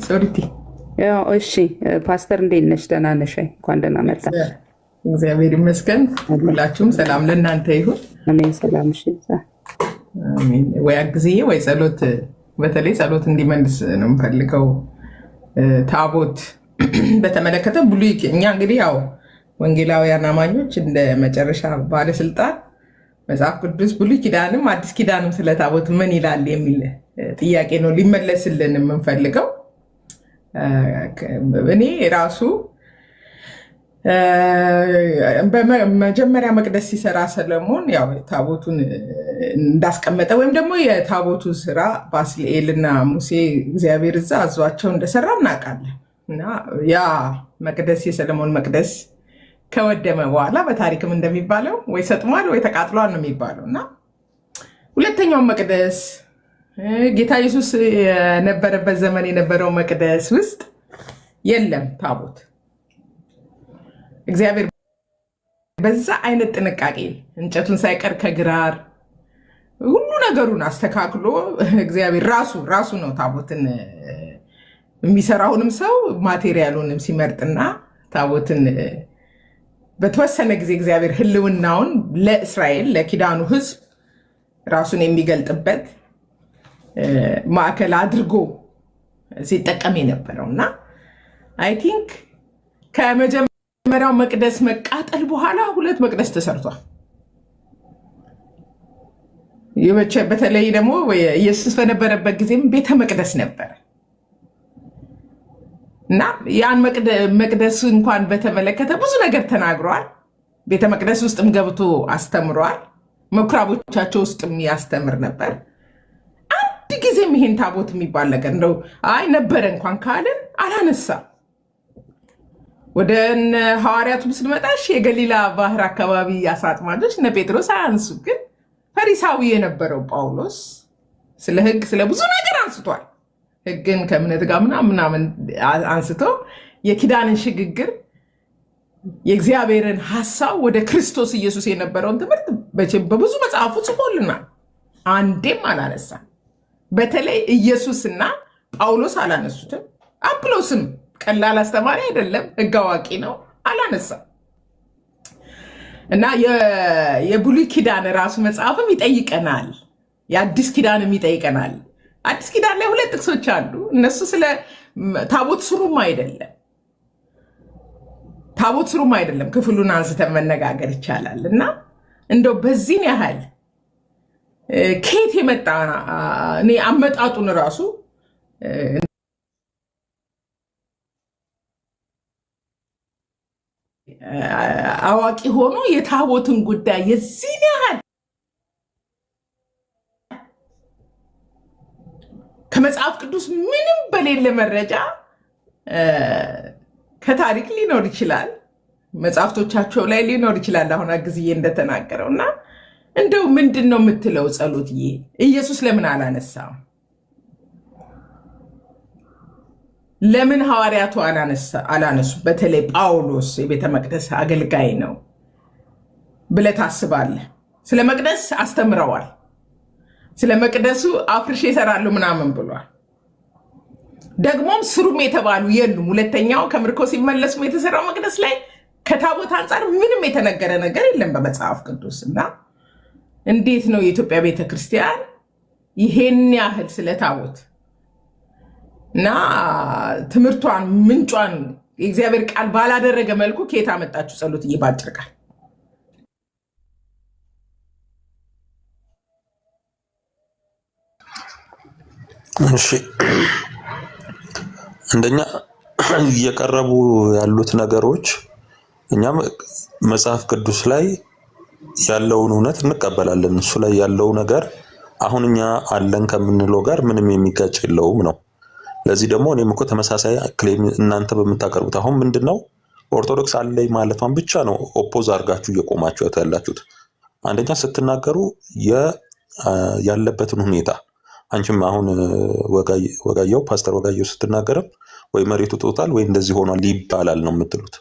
ሶሪቲ ያው እሺ ፓስተር እንዴት ነሽ? ደህና ነሽ? እንኳን ደህና መጣሽ። እግዚአብሔር ይመስገን። ሁላችሁም ሰላም ለእናንተ ይሁን። አሜን። ሰላም እሺ። አሜን። ወይ አግዝዬ ወይ ጸሎት፣ በተለይ ጸሎት እንዲመልስ ነው የምፈልገው። ታቦት በተመለከተ ብሉይ እኛ እንግዲህ ያው ወንጌላውያን አማኞች እንደ መጨረሻ ባለስልጣን መጽሐፍ ቅዱስ ብሉይ ኪዳንም አዲስ ኪዳንም ስለ ታቦት ምን ይላል የሚል ጥያቄ ነው ሊመለስልን የምንፈልገው። እኔ ራሱ በመጀመሪያ መቅደስ ሲሰራ ሰለሞን ያው ታቦቱን እንዳስቀመጠ ወይም ደግሞ የታቦቱ ስራ ባስልኤልና ሙሴ እግዚአብሔር እዛ አዟቸው እንደሰራ እናውቃለን። እና ያ መቅደስ የሰለሞን መቅደስ ከወደመ በኋላ በታሪክም እንደሚባለው ወይ ሰጥሟል ወይ ተቃጥሏል ነው የሚባለው። እና ሁለተኛው መቅደስ ጌታ ኢየሱስ የነበረበት ዘመን የነበረው መቅደስ ውስጥ የለም ታቦት። እግዚአብሔር በዛ አይነት ጥንቃቄ እንጨቱን ሳይቀር ከግራር ሁሉ ነገሩን አስተካክሎ እግዚአብሔር ራሱ ነው ታቦትን የሚሰራውንም ሰው ማቴሪያሉንም ሲመርጥና ታቦትን በተወሰነ ጊዜ እግዚአብሔር ህልውናውን ለእስራኤል ለኪዳኑ ሕዝብ ራሱን የሚገልጥበት ማዕከል አድርጎ ሲጠቀም የነበረው እና አይ ቲንክ ከመጀመሪያው መቅደስ መቃጠል በኋላ ሁለት መቅደስ ተሰርቷል። በተለይ ደግሞ ኢየሱስ በነበረበት ጊዜም ቤተ መቅደስ ነበረ እና ያን መቅደስ እንኳን በተመለከተ ብዙ ነገር ተናግሯል። ቤተ መቅደስ ውስጥም ገብቶ አስተምሯል። ምኩራቦቻቸው ውስጥም ያስተምር ነበር። አንድ ጊዜም ይሄን ታቦት የሚባል ነገር እንደው አይ ነበረ እንኳን ካልን አላነሳም። ወደ ሐዋርያቱ ስንመጣሽ የገሊላ ባህር አካባቢ አሳ አጥማጆች እነ ጴጥሮስ አያንሱ፣ ግን ፈሪሳዊ የነበረው ጳውሎስ ስለ ሕግ ስለ ብዙ ነገር አንስቷል። ሕግን ከእምነት ጋር ምናምን አንስቶ የኪዳንን ሽግግር የእግዚአብሔርን ሐሳብ ወደ ክርስቶስ ኢየሱስ የነበረውን ትምህርት በብዙ መጽሐፉ ጽፎልናል። አንዴም አላነሳም። በተለይ ኢየሱስና ጳውሎስ አላነሱትም። አጵሎስም ቀላል አስተማሪ አይደለም፣ ሕግ አዋቂ ነው፣ አላነሳም። እና የብሉይ ኪዳን ራሱ መጽሐፍም ይጠይቀናል፣ የአዲስ ኪዳንም ይጠይቀናል። አዲስ ኪዳን ላይ ሁለት ጥቅሶች አሉ። እነሱ ስለ ታቦት ስሩም አይደለም ክፍሉን አንስተን መነጋገር ይቻላል። እና እንደው በዚህን ያህል ከየት የመጣ እኔ አመጣጡን ራሱ አዋቂ ሆኖ የታቦትን ጉዳይ የዚህን ያህል ከመጽሐፍ ቅዱስ ምንም በሌለ መረጃ ከታሪክ ሊኖር ይችላል፣ መጽሐፍቶቻቸው ላይ ሊኖር ይችላል። አሁን ጊዜዬ እንደተናገረው እና እንደው ምንድን ነው የምትለው ጸሎትዬ? ኢየሱስ ለምን አላነሳም? ለምን ሐዋርያቱ አላነሱ? በተለይ ጳውሎስ የቤተ መቅደስ አገልጋይ ነው ብለህ ታስባለህ? ስለ መቅደስ አስተምረዋል። ስለ መቅደሱ አፍርሼ እሰራለሁ ምናምን ብሏል። ደግሞም ስሩም የተባሉ የሉም። ሁለተኛው ከምርኮ ሲመለሱ የተሰራው መቅደስ ላይ ከታቦት አንጻር ምንም የተነገረ ነገር የለም በመጽሐፍ ቅዱስ። እና እንዴት ነው የኢትዮጵያ ቤተክርስቲያን ይሄን ያህል ስለ ታቦት እና ትምህርቷን ምንጯን የእግዚአብሔር ቃል ባላደረገ መልኩ ከየት አመጣችሁ? ጸሎት እየባጭር ቃል እሺ፣ እንደኛ እየቀረቡ ያሉት ነገሮች እኛም መጽሐፍ ቅዱስ ላይ ያለውን እውነት እንቀበላለን። እሱ ላይ ያለው ነገር አሁን እኛ አለን ከምንለው ጋር ምንም የሚጋጭ የለውም ነው። ለዚህ ደግሞ እኔም እኮ ተመሳሳይ ክሌም እናንተ በምታቀርቡት አሁን ምንድነው ኦርቶዶክስ አለኝ ማለቷን ብቻ ነው ኦፖዝ አድርጋችሁ እየቆማችሁ ያላችሁት። አንደኛ ስትናገሩ ያለበትን ሁኔታ አንቺም አሁን ወጋየው ፓስተር ወጋየው ስትናገርም ወይ መሬቱ ጦታል ወይ እንደዚህ ሆኗል ይባላል ነው የምትሉት።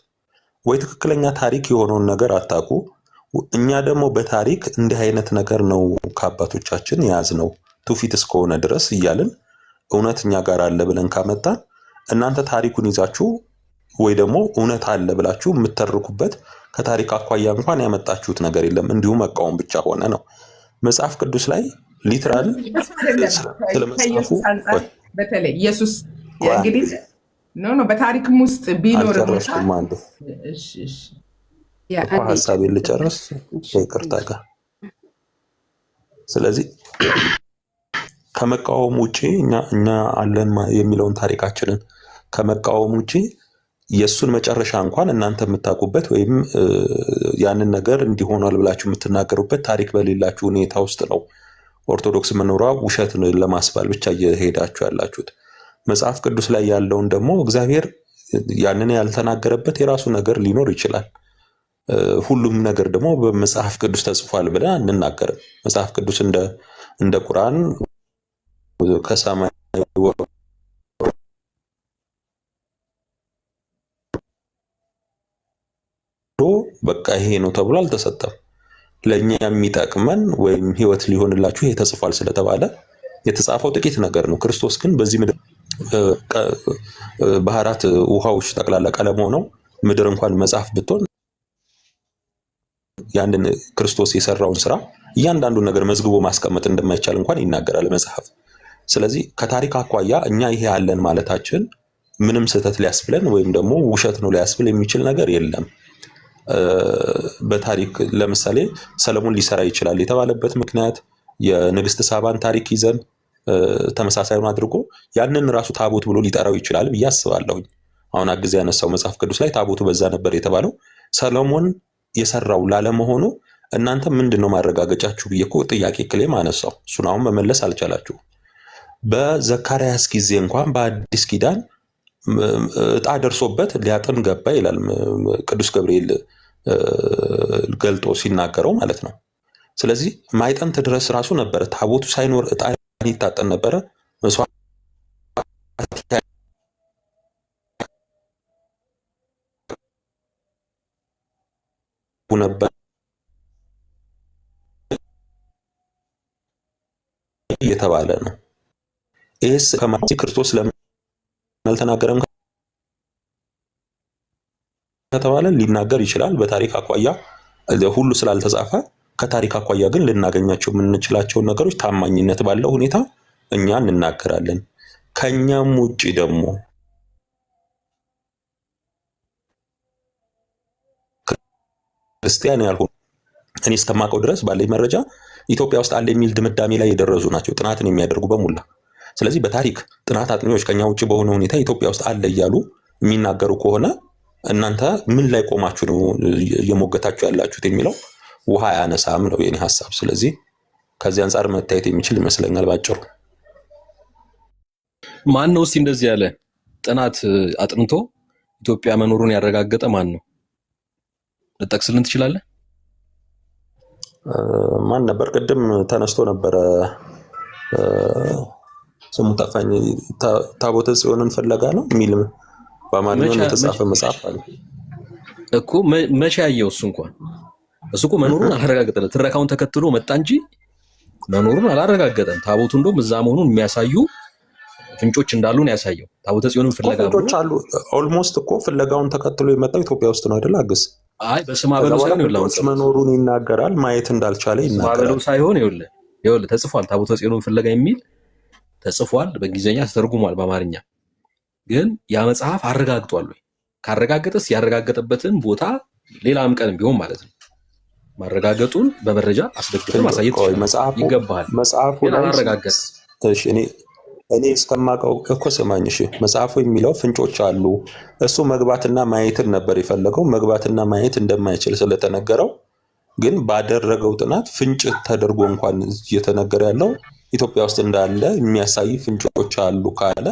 ወይ ትክክለኛ ታሪክ የሆነውን ነገር አታውቁ። እኛ ደግሞ በታሪክ እንዲህ አይነት ነገር ነው ከአባቶቻችን የያዝነው ትውፊት እስከሆነ ድረስ እያልን እውነት እኛ ጋር አለ ብለን ካመጣን እናንተ ታሪኩን ይዛችሁ ወይ ደግሞ እውነት አለ ብላችሁ የምትተርኩበት ከታሪክ አኳያ እንኳን ያመጣችሁት ነገር የለም። እንዲሁ መቃወም ብቻ ሆነ ነው። መጽሐፍ ቅዱስ ላይ ሊትራል ስለመጽሐፉ በተለይ ኢየሱስ እንግዲህ ኖ በታሪክም ውስጥ ቢኖር ሀሳቤን ልጨርስ ይቅርታ ጋር። ስለዚህ ከመቃወም ውጪ እኛ አለን የሚለውን ታሪካችንን ከመቃወም ውጪ የሱን መጨረሻ እንኳን እናንተ የምታውቁበት ወይም ያንን ነገር እንዲሆናል ብላችሁ የምትናገሩበት ታሪክ በሌላችሁ ሁኔታ ውስጥ ነው ኦርቶዶክስ መኖሯ ውሸት ለማስባል ብቻ እየሄዳችሁ ያላችሁት። መጽሐፍ ቅዱስ ላይ ያለውን ደግሞ እግዚአብሔር ያንን ያልተናገረበት የራሱ ነገር ሊኖር ይችላል። ሁሉም ነገር ደግሞ በመጽሐፍ ቅዱስ ተጽፏል ብለን አንናገርም። መጽሐፍ ቅዱስ እንደ ቁርአን ከሰማይ በቃ ይሄ ነው ተብሎ አልተሰጠም። ለኛ የሚጠቅመን ወይም ህይወት ሊሆንላችሁ ይሄ ተጽፏል ስለተባለ የተጻፈው ጥቂት ነገር ነው። ክርስቶስ ግን በዚህ ምድር ባህራት ውሃዎች ጠቅላላ ቀለም ሆነው ምድር እንኳን መጽሐፍ ብትሆን ያንን ክርስቶስ የሰራውን ስራ እያንዳንዱ ነገር መዝግቦ ማስቀመጥ እንደማይቻል እንኳን ይናገራል መጽሐፍ። ስለዚህ ከታሪክ አኳያ እኛ ይሄ ያለን ማለታችን ምንም ስህተት ሊያስብለን ወይም ደግሞ ውሸት ነው ሊያስብል የሚችል ነገር የለም። በታሪክ ለምሳሌ ሰለሞን ሊሰራ ይችላል የተባለበት ምክንያት የንግስት ሳባን ታሪክ ይዘን ተመሳሳዩን አድርጎ ያንን ራሱ ታቦት ብሎ ሊጠራው ይችላል ብዬ አስባለሁኝ። አሁን አግዝ ያነሳው መጽሐፍ ቅዱስ ላይ ታቦቱ በዛ ነበር የተባለው ሰለሞን የሰራው ላለመሆኑ እናንተ ምንድነው ማረጋገጫችሁ ብዬ እኮ ጥያቄ ክሌም አነሳው። እሱን አሁን መመለስ አልቻላችሁ። በዘካርያስ ጊዜ እንኳን በአዲስ ኪዳን እጣ ደርሶበት ሊያጥን ገባ ይላል ቅዱስ ገብርኤል ገልጦ ሲናገረው ማለት ነው። ስለዚህ ማይጠንት ድረስ ራሱ ነበረ ታቦቱ ሳይኖር እጣ ይታጠን ነበረ መስዋዕት ነበር እየተባለ ነው። ይህስ ከማለት ክርስቶስ ለምን አልተናገረም ከተባለ ሊናገር ይችላል። በታሪክ አኳያ ሁሉ ስላልተጻፈ ከታሪክ አኳያ ግን ልናገኛቸው የምንችላቸውን ነገሮች ታማኝነት ባለው ሁኔታ እኛ እንናገራለን። ከኛም ውጪ ደግሞ ክርስቲያን ያልሆኑ እኔ እስከማውቀው ድረስ ባለኝ መረጃ ኢትዮጵያ ውስጥ አለ የሚል ድምዳሜ ላይ የደረሱ ናቸው ጥናትን የሚያደርጉ በሙላ። ስለዚህ በታሪክ ጥናት አጥኚዎች ከኛ ውጪ በሆነ ሁኔታ ኢትዮጵያ ውስጥ አለ እያሉ የሚናገሩ ከሆነ እናንተ ምን ላይ ቆማችሁ ነው እየሞገታችሁ ያላችሁት የሚለው ውሃ ያነሳም ነው የኔ ሐሳብ። ስለዚህ ከዚህ አንፃር መታየት የሚችል ይመስለኛል ባጭሩ። ማን ነው እስቲ እንደዚህ ያለ ጥናት አጥንቶ ኢትዮጵያ መኖሩን ያረጋገጠ ማን ነው? ልጠቅስልን ትችላለህ? ማን ነበር? ቅድም ተነስቶ ነበረ ስሙ ጠፋኝ። ታቦተ ጽዮንን ፍለጋ ነው የሚል በአማርኛ የተጻፈ መጽሐፍ አለ እኮ። መቼ ያየው? እሱ እንኳን እሱ እኮ መኖሩን አላረጋገጠም። ትረካውን ተከትሎ መጣ እንጂ መኖሩን አላረጋገጠም። ታቦቱ እንደውም እዛ መሆኑን የሚያሳዩ ፍንጮች እንዳሉ ነው ያሳየው። ታቦተ ጽዮንን ፍለጋ ፍንጮች አሉ። ኦልሞስት እኮ ፍለጋውን ተከትሎ የመጣው ኢትዮጵያ ውስጥ ነው አይደል? አግስ አይ በስማ በለው ሳይሆን ፍንጮች መኖሩን ይናገራል። ማየት እንዳልቻለ ይናገራል። በለው ሳይሆን ይኸውልህ ተጽፏል። ታቦተ ጽዮንን ፍለጋ የሚል ተጽፏል። በእንግሊዝኛ ተተርጉሟል። በአማርኛ ግን ያ መጽሐፍ አረጋግጧል ወይ? ካረጋገጠስ ያረጋገጠበትን ቦታ ሌላም ቀን ቢሆን ማለት ነው ማረጋገጡን በመረጃ አስደግፈን ማሳየት ይገባል። መጽሐፉ አረጋገጠ። እሺ እኔ እስከማውቀው እኮ ስማኝ፣ እሺ መጽሐፉ የሚለው ፍንጮች አሉ። እሱ መግባትና ማየትን ነበር የፈለገው። መግባትና ማየት እንደማይችል ስለተነገረው ግን ባደረገው ጥናት ፍንጭ ተደርጎ እንኳን እየተነገረ ያለው ኢትዮጵያ ውስጥ እንዳለ የሚያሳይ ፍንጮች አሉ ካለ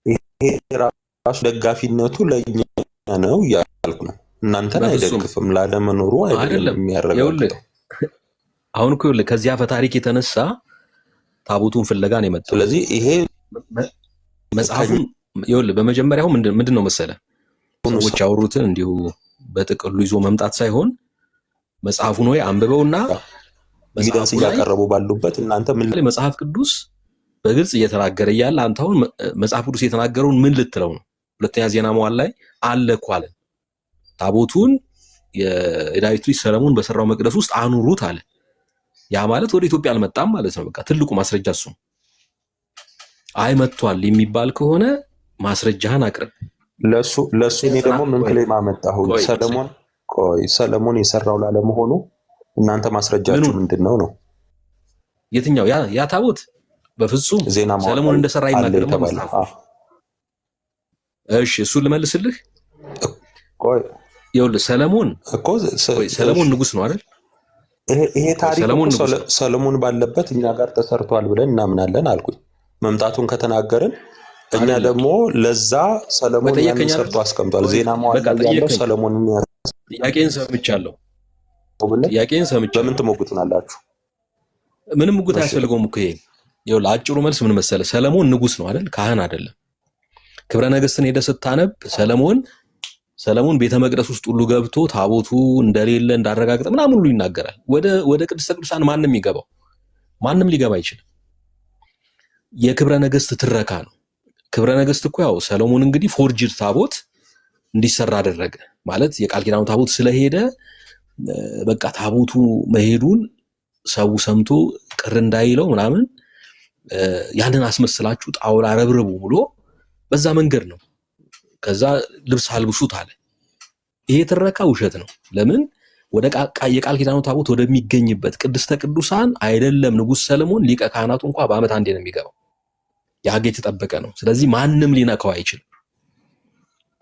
ይሄ ራሱ ደጋፊነቱ ለኛ ነው እያልኩ ነው። እናንተን አይደግፍም። ላለመኖሩ አይደለም የሚያረጋግጠው። አሁን እኮ ከዚያ ፈታሪክ የተነሳ ታቦቱን ፍለጋ ነው የመጣው። ስለዚህ ይሄ መጽሐፉን በመጀመሪያው ምንድን ነው መሰለ ሰዎች ያወሩትን እንዲሁ በጥቅሉ ይዞ መምጣት ሳይሆን መጽሐፉን ወይ አንብበውና ኤቪደንስ እያቀረቡ ባሉበት እናንተ ምን መጽሐፍ ቅዱስ በግልጽ እየተናገረ እያለ አንተ አሁን መጽሐፍ ቅዱስ የተናገረውን ምን ልትለው ነው? ሁለተኛ ዜና መዋዕል ላይ አለ እኮ አለ ታቦቱን የዳዊት ልጅ ሰለሞን በሰራው መቅደስ ውስጥ አኑሩት አለ። ያ ማለት ወደ ኢትዮጵያ አልመጣም ማለት ነው። በቃ ትልቁ ማስረጃ እሱ ነው። አይ መጥቷል የሚባል ከሆነ ማስረጃህን አቅርብ። ለሱ እኔ ደግሞ ምን ክሌም አመጣሁ? ሰለሞን የሰራው ላለመሆኑ እናንተ ማስረጃችሁ ምንድነው ነው? የትኛው ያ ታቦት በፍጹም ሰለሞን እንደሰራ ይናገር ማለት ነው። እሺ እሱ ልመልስልህ። ይኸውልህ ሰለሞን ንጉስ ነው አይደል? ይሄ ታሪክ ሰለሞን ባለበት እኛ ጋር ተሰርቷል ብለን እናምናለን አልኩኝ። መምጣቱን ከተናገርን እኛ ደግሞ ለዛ ሰለሞን ያን ሰርቶ አስቀምጧል። ዜና መዋዕል ያለው ሰለሞን ጥያቄን ሰምቻለሁ። በምን ትሞግቱናላችሁ? ምንም ሙግት አያስፈልገውም እኮ ይሄ። ይኸውልህ አጭሩ መልስ ምን መሰለህ? ሰለሞን ንጉስ ነው አይደል? ካህን አይደለም። ክብረ ነገስትን ሄደህ ስታነብ ሰለሞን ቤተ መቅደስ ውስጥ ሁሉ ገብቶ ታቦቱ እንደሌለ እንዳረጋግጠ ምናምን ሁሉ ይናገራል። ወደ ቅድስተ ቅዱሳን ማንም ይገባው ማንም ሊገባ አይችልም። የክብረ ነገስት ትረካ ነው። ክብረ ነገስት እኮ ያው ሰለሞን እንግዲህ ፎርጅድ ታቦት እንዲሰራ አደረገ ማለት የቃል ኪዳኑ ታቦት ስለሄደ በቃ ታቦቱ መሄዱን ሰው ሰምቶ ቅር እንዳይለው ምናምን ያንን አስመስላችሁ ጣውላ ረብረቡ ብሎ በዛ መንገድ ነው። ከዛ ልብስ አልብሱት አለ። ይሄ ትረካ ውሸት ነው። ለምን ወደ የቃል ኪዳኑ ታቦት ወደሚገኝበት ቅድስተ ቅዱሳን አይደለም ንጉስ ሰለሞን ሊቀ ካህናቱ እንኳን በአመት አንዴ ነው የሚገባው። ያጌ የተጠበቀ ነው። ስለዚህ ማንም ሊነካው አይችልም።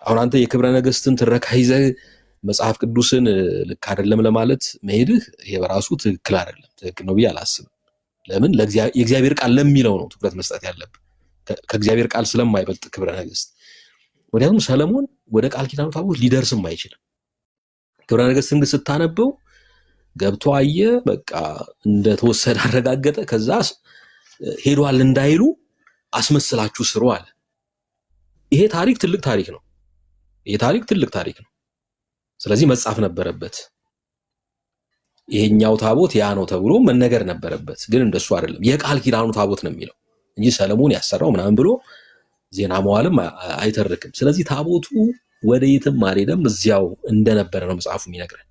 አሁን አንተ የክብረ ነገስትን ትረካ ይዘህ መጽሐፍ ቅዱስን ልክ አይደለም ለማለት መሄድህ ይሄ በራሱ ትክክል አይደለም። ትክክል ነው ብዬ አላስብም። ለምን የእግዚአብሔር ቃል ለሚለው ነው ትኩረት መስጠት ያለብህ። ከእግዚአብሔር ቃል ስለማይበልጥ ክብረ ነገስት ወዲያውኑ ሰለሞን ወደ ቃል ኪዳኑ ታቦት ሊደርስም አይችልም። ክብረ ነገስትን ግን ስታነበው ገብቶ አየ፣ በቃ እንደተወሰደ አረጋገጠ። ከዛ ሄዷል እንዳይሉ አስመስላችሁ ስሩ አለ። ይሄ ታሪክ ትልቅ ታሪክ ነው። ስለዚህ መጻፍ ነበረበት። ይሄኛው ታቦት ያ ነው ተብሎ መነገር ነበረበት። ግን እንደሱ አይደለም። የቃል ኪዳኑ ታቦት ነው የሚለው እንጂ ሰለሞን ያሰራው ምናምን ብሎ ዜና መዋዕልም አይተርክም። ስለዚህ ታቦቱ ወደ የትም አልሄደም፣ እዚያው እንደነበረ ነው መጽሐፉ የሚነግረን።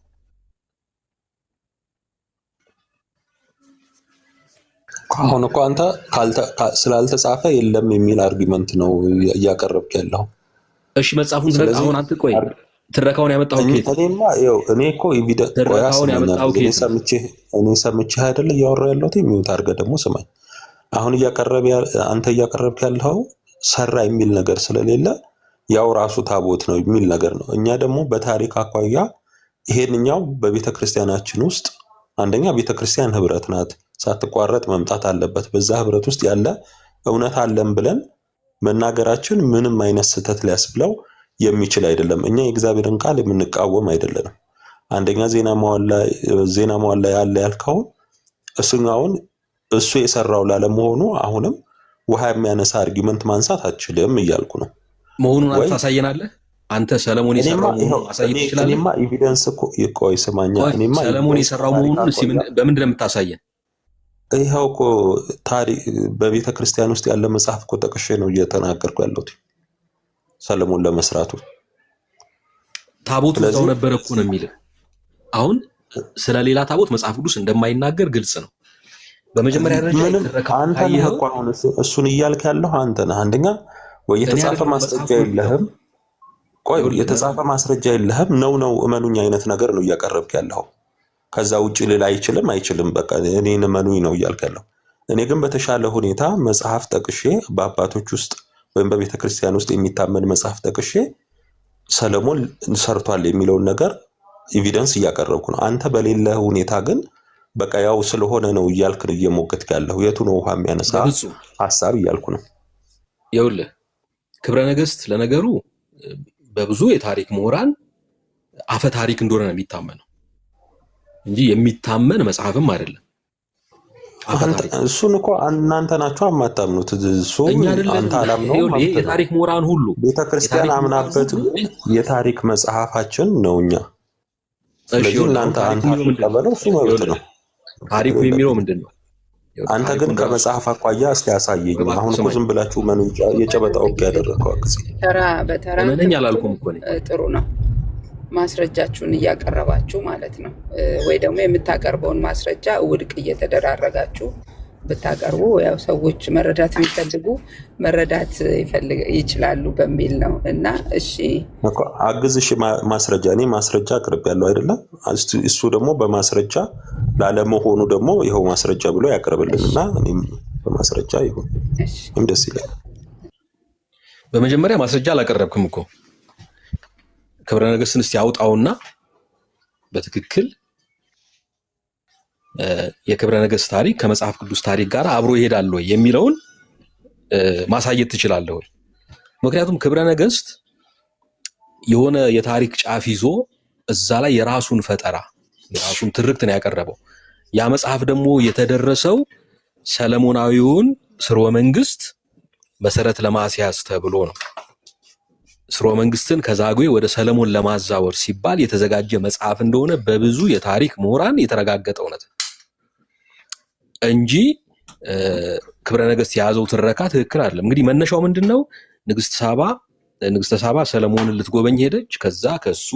አሁን እኮ አንተ ስላልተጻፈ የለም የሚል አርጊመንት ነው እያቀረብክ ያለው። እሺ መጽሐፉን አሁን አንተ ቆይ ትረካውን ያመጣው ከየት? እኔ እኮ ትረካውን ያመጣው ከየት? እኔ ሰምቼህ አይደል እያወራሁ ያለሁት? የሚውት አድርገህ ደግሞ ስማኝ። አሁን አንተ እያቀረብክ ያለው ሰራ የሚል ነገር ስለሌለ ያው ራሱ ታቦት ነው የሚል ነገር ነው። እኛ ደግሞ በታሪክ አኳያ ይሄንኛው በቤተ ክርስቲያናችን ውስጥ አንደኛ ቤተ ክርስቲያን ህብረት ናት፣ ሳትቋረጥ መምጣት አለበት። በዛ ህብረት ውስጥ ያለ እውነት አለን ብለን መናገራችን ምንም አይነት ስህተት ሊያስብለው የሚችል አይደለም። እኛ የእግዚአብሔርን ቃል የምንቃወም አይደለንም። አንደኛ ዜና መዋዕል ላይ ያለ ያልከውን እሱኛውን እሱ የሰራው ላለመሆኑ አሁንም ውሃ የሚያነሳ አርጊመንት ማንሳት አችልም እያልኩ ነው። መሆኑን ታሳየናለህ። አንተ ሰለሞን የሰራው መሆኑን ማሳየት ትችላለህ? እኔማ ኤቪደንስ እኮ ይቆይ ስማኛ እኔማ ሰለሞን የሰራው መሆኑን በምንድን ነው የምታሳየን? ይኸው እኮ ታሪክ በቤተ ክርስቲያን ውስጥ ያለ መጽሐፍ እኮ ጠቅሼ ነው እየተናገርኩ ያለሁት ሰለሞን ለመስራቱ። ታቦቱ እዛው ነበር እኮ ነው የሚልህ። አሁን ስለሌላ ታቦት መጽሐፍ ቅዱስ እንደማይናገር ግልጽ ነው። በመጀመሪያ ደረጃ አንተ ነህ እኮ አሁን እሱን እያልክ ያለው አንተ ነህ። አንደኛ ወይ የተጻፈ ማስረጃ የለህም። ቆይ የተጻፈ ማስረጃ የለህም ነው እመኑኝ አይነት ነገር ነው እያቀረብክ ያለው። ከዛ ውጪ ሌላ አይችልም በቃ እኔን እመኑኝ ነው እያልክ ያለው። እኔ ግን በተሻለ ሁኔታ መጽሐፍ ጠቅሼ በአባቶች ውስጥ ወይም በቤተ ክርስቲያን ውስጥ የሚታመን መጽሐፍ ጠቅሼ ሰለሞን ሰርቷል የሚለውን ነገር ኤቪደንስ እያቀረብኩ ነው። አንተ በሌለ ሁኔታ ግን በቃ ያው ስለሆነ ነው እያልክ ነው እየሞገትክ ያለው። የቱ ነው ውሃ የሚያነሳ ሐሳብ እያልኩ ነው። ይኸውልህ ክብረ ነገሥት ለነገሩ በብዙ የታሪክ ምሁራን አፈ ታሪክ እንደሆነ ነው የሚታመነው እንጂ የሚታመን መጽሐፍም አይደለም። እሱን እኮ እናንተ ናችሁ አማታምኑት። እሱ አንተ አላምነው የታሪክ ምሁራን ሁሉ ቤተክርስቲያን አምናበት የታሪክ መጽሐፋችን ነውኛ። ስለዚህ እናንተ ተቀበለው እሱ መብት ነው። ታሪኩ የሚለው ምንድነው? አንተ ግን ከመጽሐፍ አኳያ እስቲ ያሳየኝ። አሁን እኮ ዝም ብላችሁ መኑ የጨበጣ ወግ ያደረከው አክሲ ተራ በተራ ምንኛ አላልኩም እኮ ነው። ጥሩ ነው ማስረጃችሁን እያቀረባችሁ ማለት ነው። ወይ ደግሞ የምታቀርበውን ማስረጃ ውድቅ እየተደራረጋችሁ ብታቀርቡ ያው ሰዎች መረዳት የሚፈልጉ መረዳት ይችላሉ በሚል ነው። እና እሺ አግዝሽ ማስረጃ እኔ ማስረጃ አቅርብ ያለው አይደለም። እሱ ደግሞ በማስረጃ ላለመሆኑ ደግሞ ይኸው ማስረጃ ብሎ ያቀርብልንና እኔም በማስረጃ ይሁን ደስ ይላል። በመጀመሪያ ማስረጃ አላቀረብክም እኮ ክብረ ነገሥትን እስቲ ያውጣውና በትክክል የክብረ ነገሥት ታሪክ ከመጽሐፍ ቅዱስ ታሪክ ጋር አብሮ ይሄዳል ወይ የሚለውን ማሳየት ትችላለህ። ምክንያቱም ክብረ ነገሥት የሆነ የታሪክ ጫፍ ይዞ እዛ ላይ የራሱን ፈጠራ የራሱን ትርክት ነው ያቀረበው። ያ መጽሐፍ ደግሞ የተደረሰው ሰለሞናዊውን ስርወ መንግስት መሰረት ለማስያዝ ተብሎ ነው። ስርወ መንግስትን ከዛጉዌ ወደ ሰለሞን ለማዛወር ሲባል የተዘጋጀ መጽሐፍ እንደሆነ በብዙ የታሪክ ምሁራን የተረጋገጠ እውነት እንጂ ክብረ ነገሥት የያዘው ትረካ ትክክል አይደለም። እንግዲህ መነሻው ምንድነው? ንግስተ ሳባ ሰለሞንን ልትጎበኝ ሄደች። ከዛ ከሱ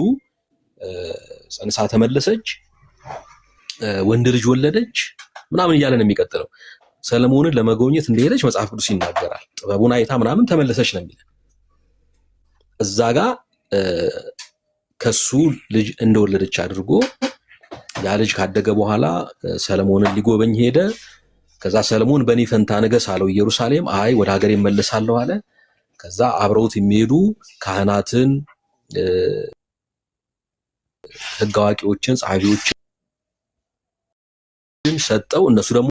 ጸንሳ ተመለሰች፣ ወንድ ልጅ ወለደች ምናምን እያለ ነው የሚቀጥለው። ሰለሞንን ለመጎብኘት እንደሄደች መጽሐፍ ቅዱስ ይናገራል። ጥበቡን አይታ ምናምን ተመለሰች ነው የሚለው። እዛ ጋር ከሱ ልጅ እንደወለደች አድርጎ ያ ልጅ ካደገ በኋላ ሰለሞንን ሊጎበኝ ሄደ። ከዛ ሰለሞን በእኔ ፈንታ ንገስ አለው ኢየሩሳሌም። አይ ወደ ሀገር እመለሳለሁ አለ። ከዛ አብረውት የሚሄዱ ካህናትን፣ ሕግ አዋቂዎችን፣ ጸሐፊዎችን ሰጠው። እነሱ ደግሞ